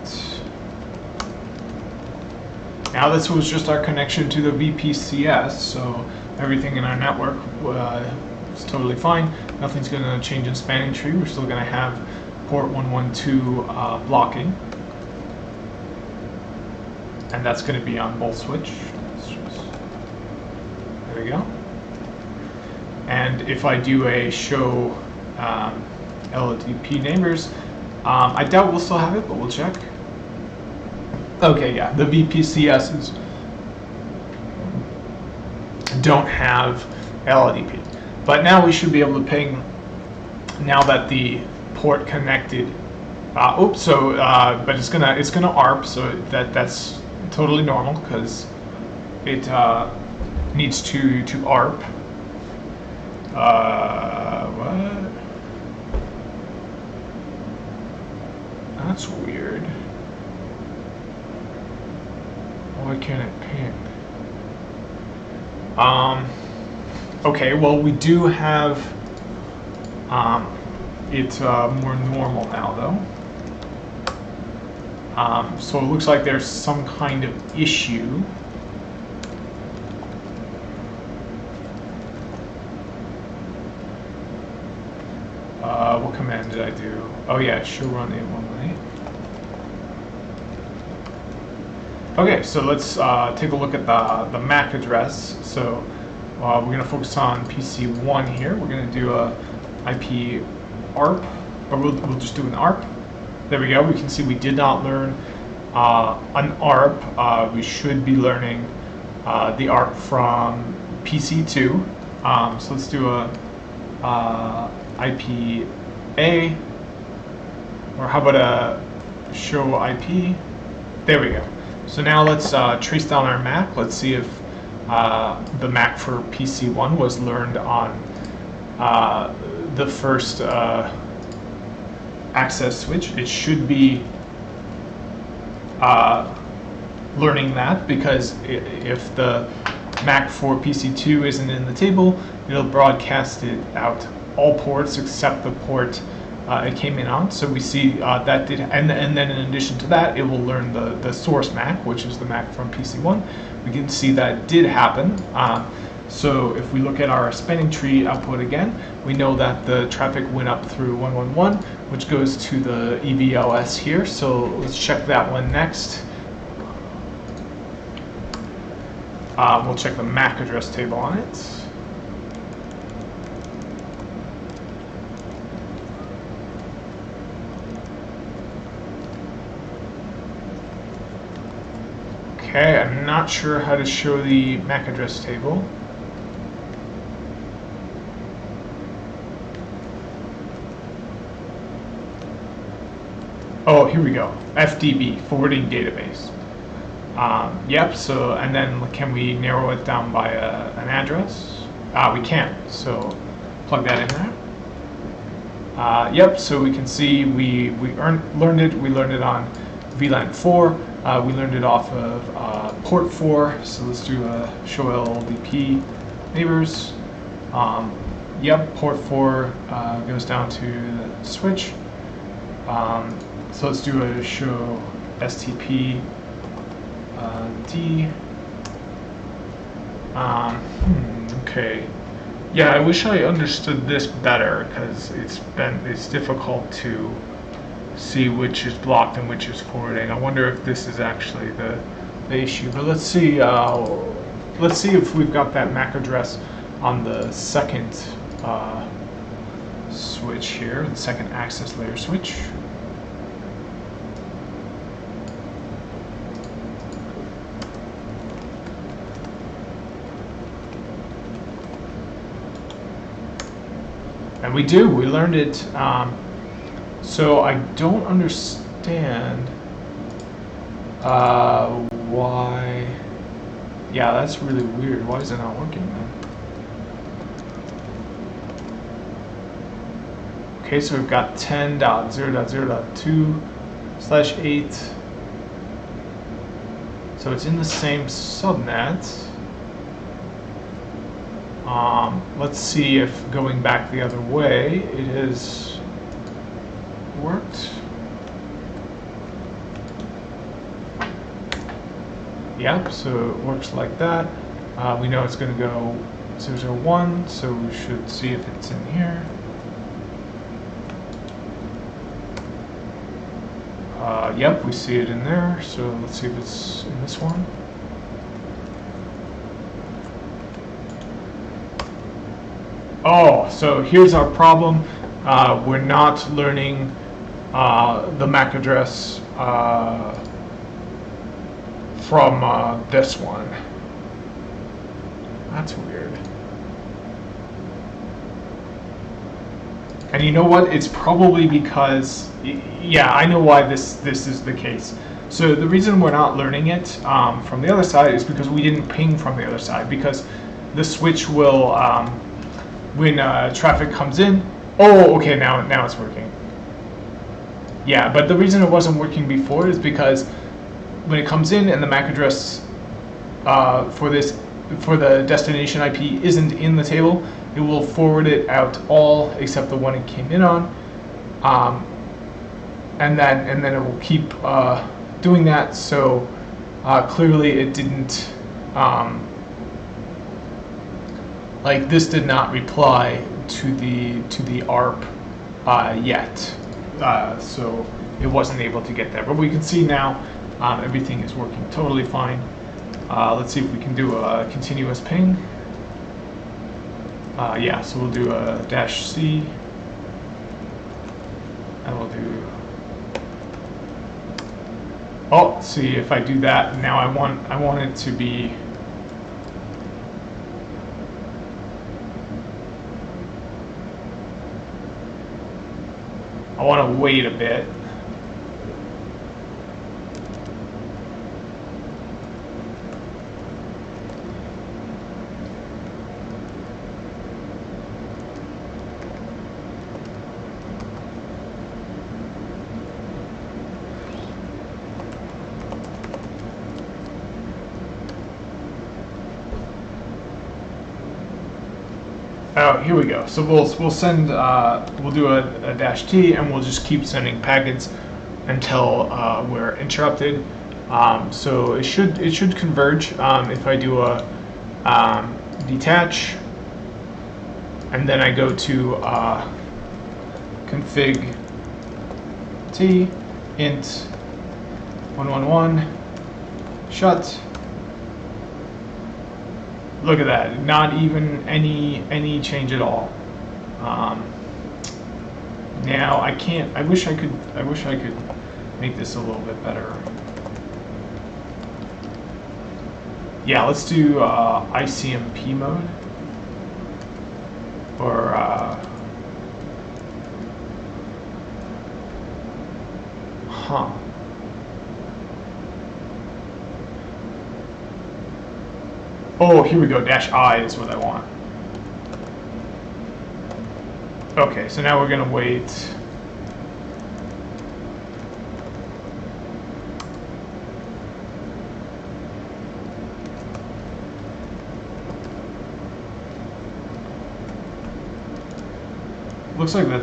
Now this was just our connection to the VPCS, so everything in our network is totally fine. Nothing's going to change in spanning tree. We're still going to have port 112 blocking. And that's going to be on both switch. There we go. And if I do a show Lldp neighbors, I doubt we'll still have it, but we'll check. Okay, yeah, the VPCSs don't have Lldp. But now we should be able to ping, now that the port connected, but it's gonna ARP, so that's totally normal, because it needs to ARP. What? That's weird. Why can't it ping? Okay, well, we do have it more normal now, though. So it looks like there's some kind of issue. What command did I do? Oh yeah, show run 818. Okay, so let's take a look at the MAC address. So we're going to focus on PC1 here. We're going to do a IP ARP, or we'll just do an ARP. There we go. We can see we did not learn an ARP. We should be learning the ARP from PC2. So let's do a IP A, or how about a show IP? There we go. So now let's trace down our MAC. Let's see if the MAC for PC1 was learned on the first access switch. It should be learning that, because if the MAC for PC2 isn't in the table, it'll broadcast it out all ports except the port it came in on. So we see that did, and then in addition to that, it will learn the source MAC, which is the MAC from PC1. We can see that did happen. So if we look at our spanning tree output again, we know that the traffic went up through 111, which goes to the EVLS here. So let's check that one next. We'll check the MAC address table on it. Okay, I'm not sure how to show the MAC address table. Oh, here we go. FDB, forwarding database. Yep, so, and then can we narrow it down by an address? We can, so plug that in there. Yep, so we can see we learned it on VLAN 4. We learned it off of port 4, so let's do a show Lldp neighbors. Yep, port 4 goes down to the switch. So let's do a show STP D. Okay. Yeah, I wish I understood this better because it's difficult to see which is blocked and which is forwarding. I wonder if this is actually the issue. But let's see if we've got that MAC address on the second switch here, the second access layer switch. And we learned it. So I don't understand why. Yeah, that's really weird. Why is it not working then? Okay, so we've got 10.0.0.2/8. So it's in the same subnet. Let's see if going back the other way, it has worked. Yep, so it works like that. We know it's going to go 001, so we should see if it's in here. Yep, we see it in there, so let's see if it's in this one. Oh, so here's our problem. We're not learning the MAC address from this one. That's weird. And you know what? It's probably because, yeah, I know why this is the case. So the reason we're not learning it from the other side is because we didn't ping from the other side, because the switch will, when traffic comes in, oh, okay, now it's working. Yeah, but the reason it wasn't working before is because when it comes in and the MAC address for the destination IP isn't in the table, it will forward it out all except the one it came in on, and then it will keep doing that. So clearly it didn't. Like this did not reply to the ARP yet, so it wasn't able to get there. But we can see now everything is working totally fine. Let's see if we can do a continuous ping. Yeah, so we'll do a -C, and we'll do. Oh, see if I do that now. I want it to be. I want to wait a bit. Oh, here we go. So we'll send we'll do a -t, and we'll just keep sending packets until we're interrupted. So it should converge if I do a detach, and then I go to config t int 111 shut. Look at that! Not even any change at all. Now I can't. I wish I could make this a little bit better. Yeah, let's do ICMP mode, or Oh, here we go. -I is what I want. Okay, so now we're gonna wait. Looks like the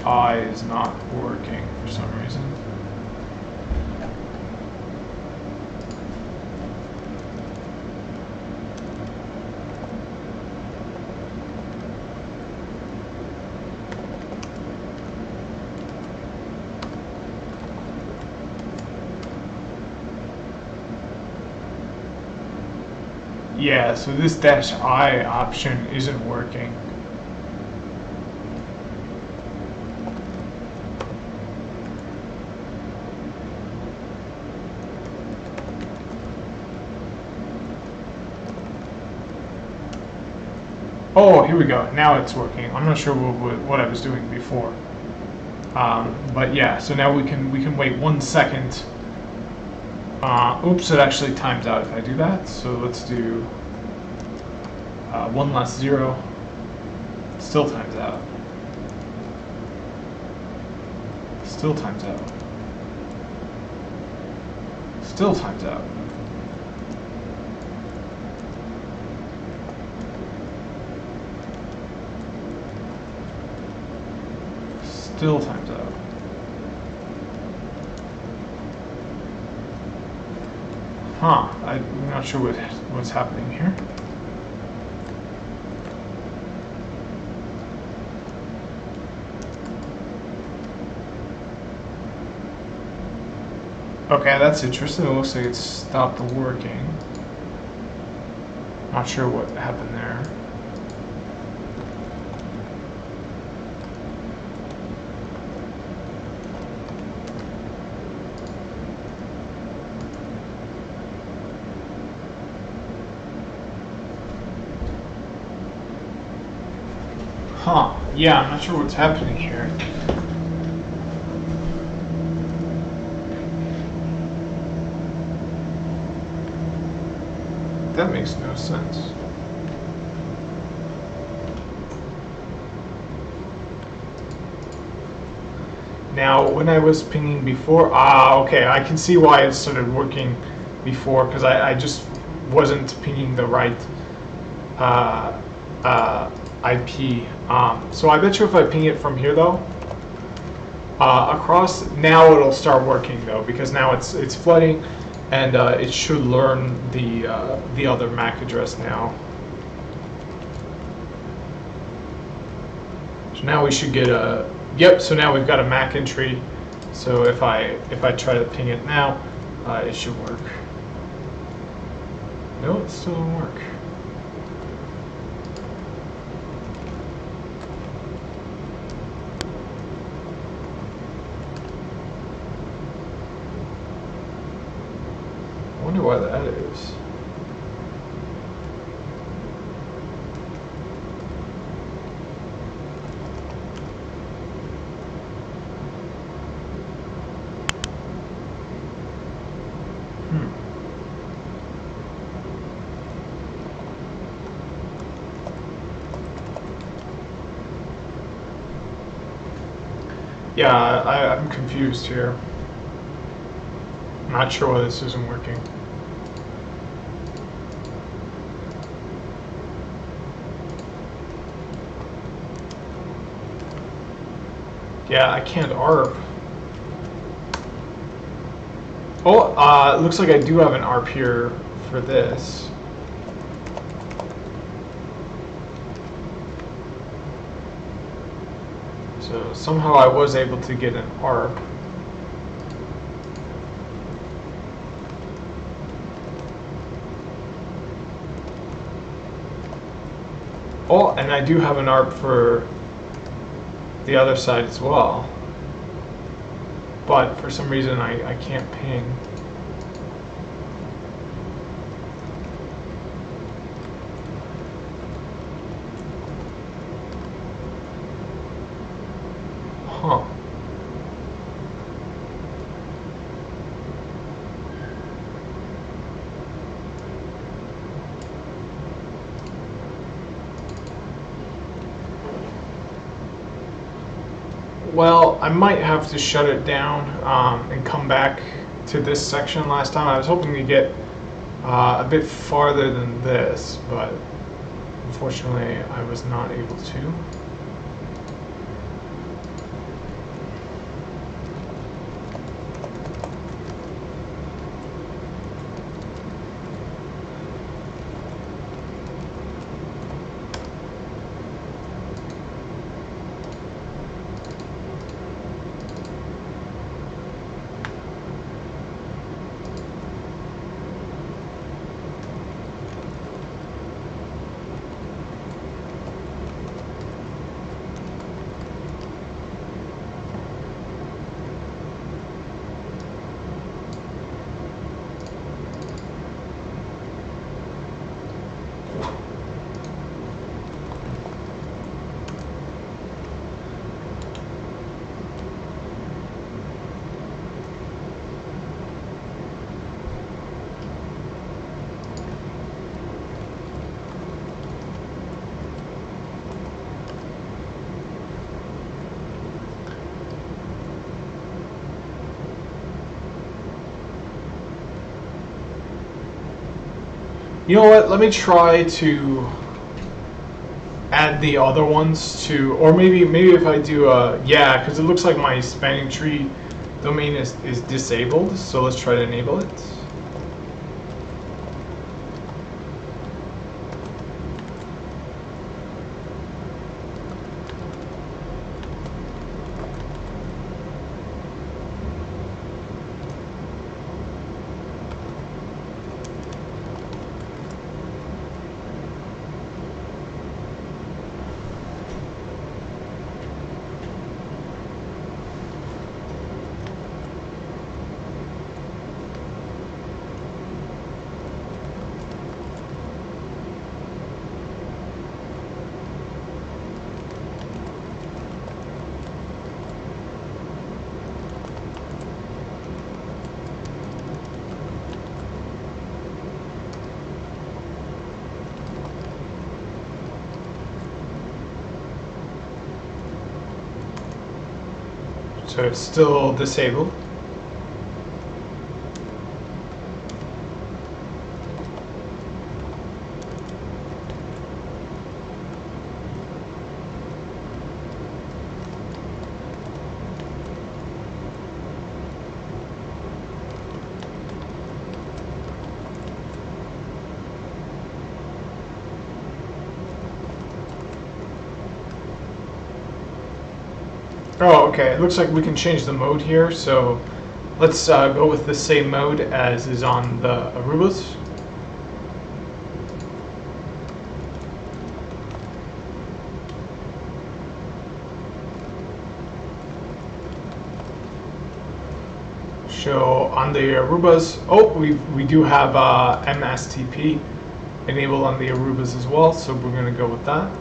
-I is not working for some reason. Yeah, so this -I option isn't working. Oh, here we go. Now it's working. I'm not sure what I was doing before. But yeah, so now we can wait 1 second. Oops, it actually times out if I do that. So let's do 1 less 0. Still times out. Still times out. Still times out. Still times out. I'm not sure what's happening here. Okay, that's interesting. It looks like it stopped working. Not sure what happened there. Yeah, I'm not sure what's happening here. That makes no sense. Now, when I was pinging before, okay, I can see why it started working before, because I just wasn't pinging the right IP. So I bet you if I ping it from here though, across, now it'll start working though, because now it's flooding, and it should learn the other MAC address now. So now we should get a, yep, so now we've got a MAC entry. So if I try to ping it now, it should work. No, it still don't work. I wonder why that is. Yeah, I'm confused here. I'm not sure why this isn't working. Yeah, I can't ARP. Oh, it looks like I do have an ARP here for this. So somehow I was able to get an ARP. Oh, and I do have an ARP for the other side as well. But for some reason I can't ping. Huh. Well, I might have to shut it down and come back to this section. Last time I was hoping to get a bit farther than this, but unfortunately I was not able to. You know what? Let me try to add the other ones to, or maybe if I do yeah, because it looks like my spanning tree domain is disabled. So let's try to enable it. So it's still disabled. Oh, okay. It looks like we can change the mode here. So let's go with the same mode as is on the Arubas. So on the Arubas, oh, we do have MSTP enabled on the Arubas as well. So we're going to go with that.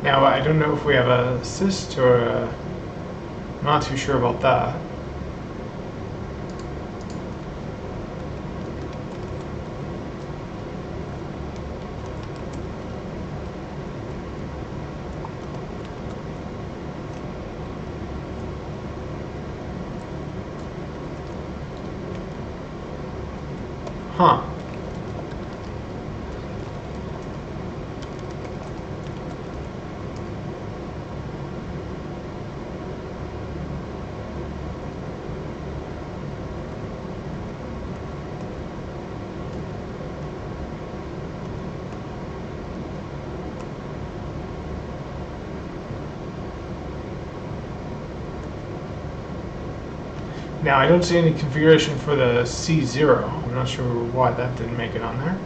Now, I don't know if we have a assist or I'm not too sure about that. Huh. Now, I don't see any configuration for the C0. I'm not sure why that didn't make it on there.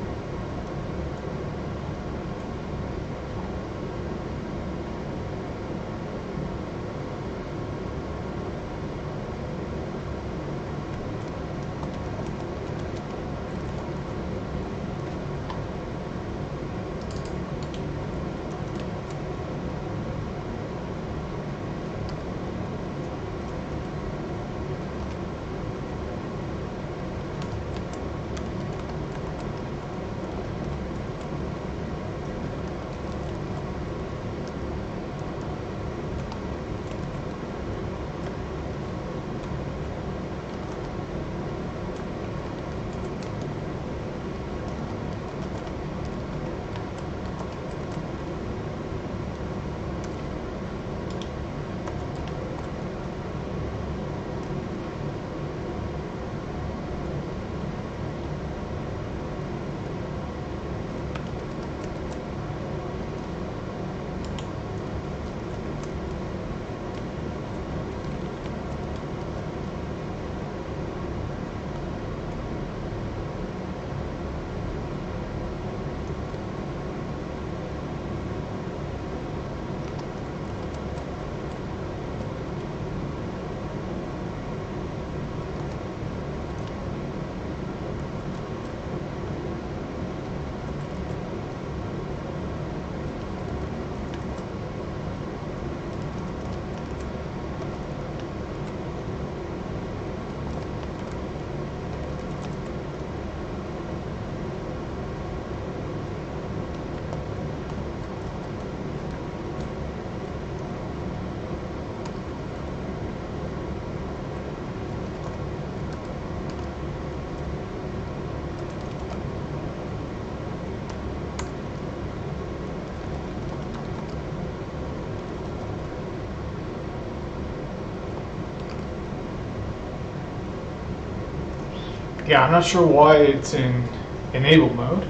Yeah, I'm not sure why it's in enable mode.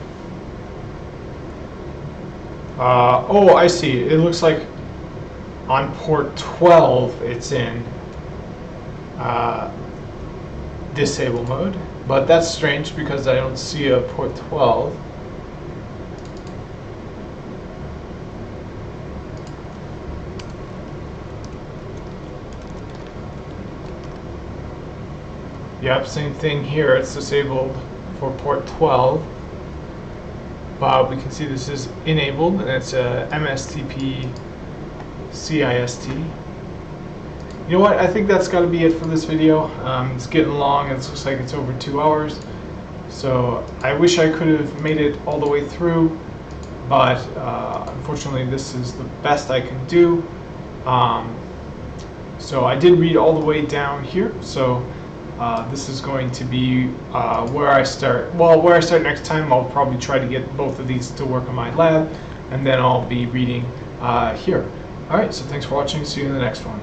Oh, I see. It looks like on port 12 it's in disable mode, but that's strange because I don't see a port 12. Yep, same thing here. It's disabled for port 12. But we can see this is enabled, and it's a MSTP CIST. You know what? I think that's got to be it for this video. It's getting long. It looks like it's over 2 hours. So I wish I could have made it all the way through, but unfortunately this is the best I can do. So I did read all the way down here. So this is going to be where I start. Well, where I start next time, I'll probably try to get both of these to work on my lab, and then I'll be reading here. Alright, so thanks for watching. See you in the next one.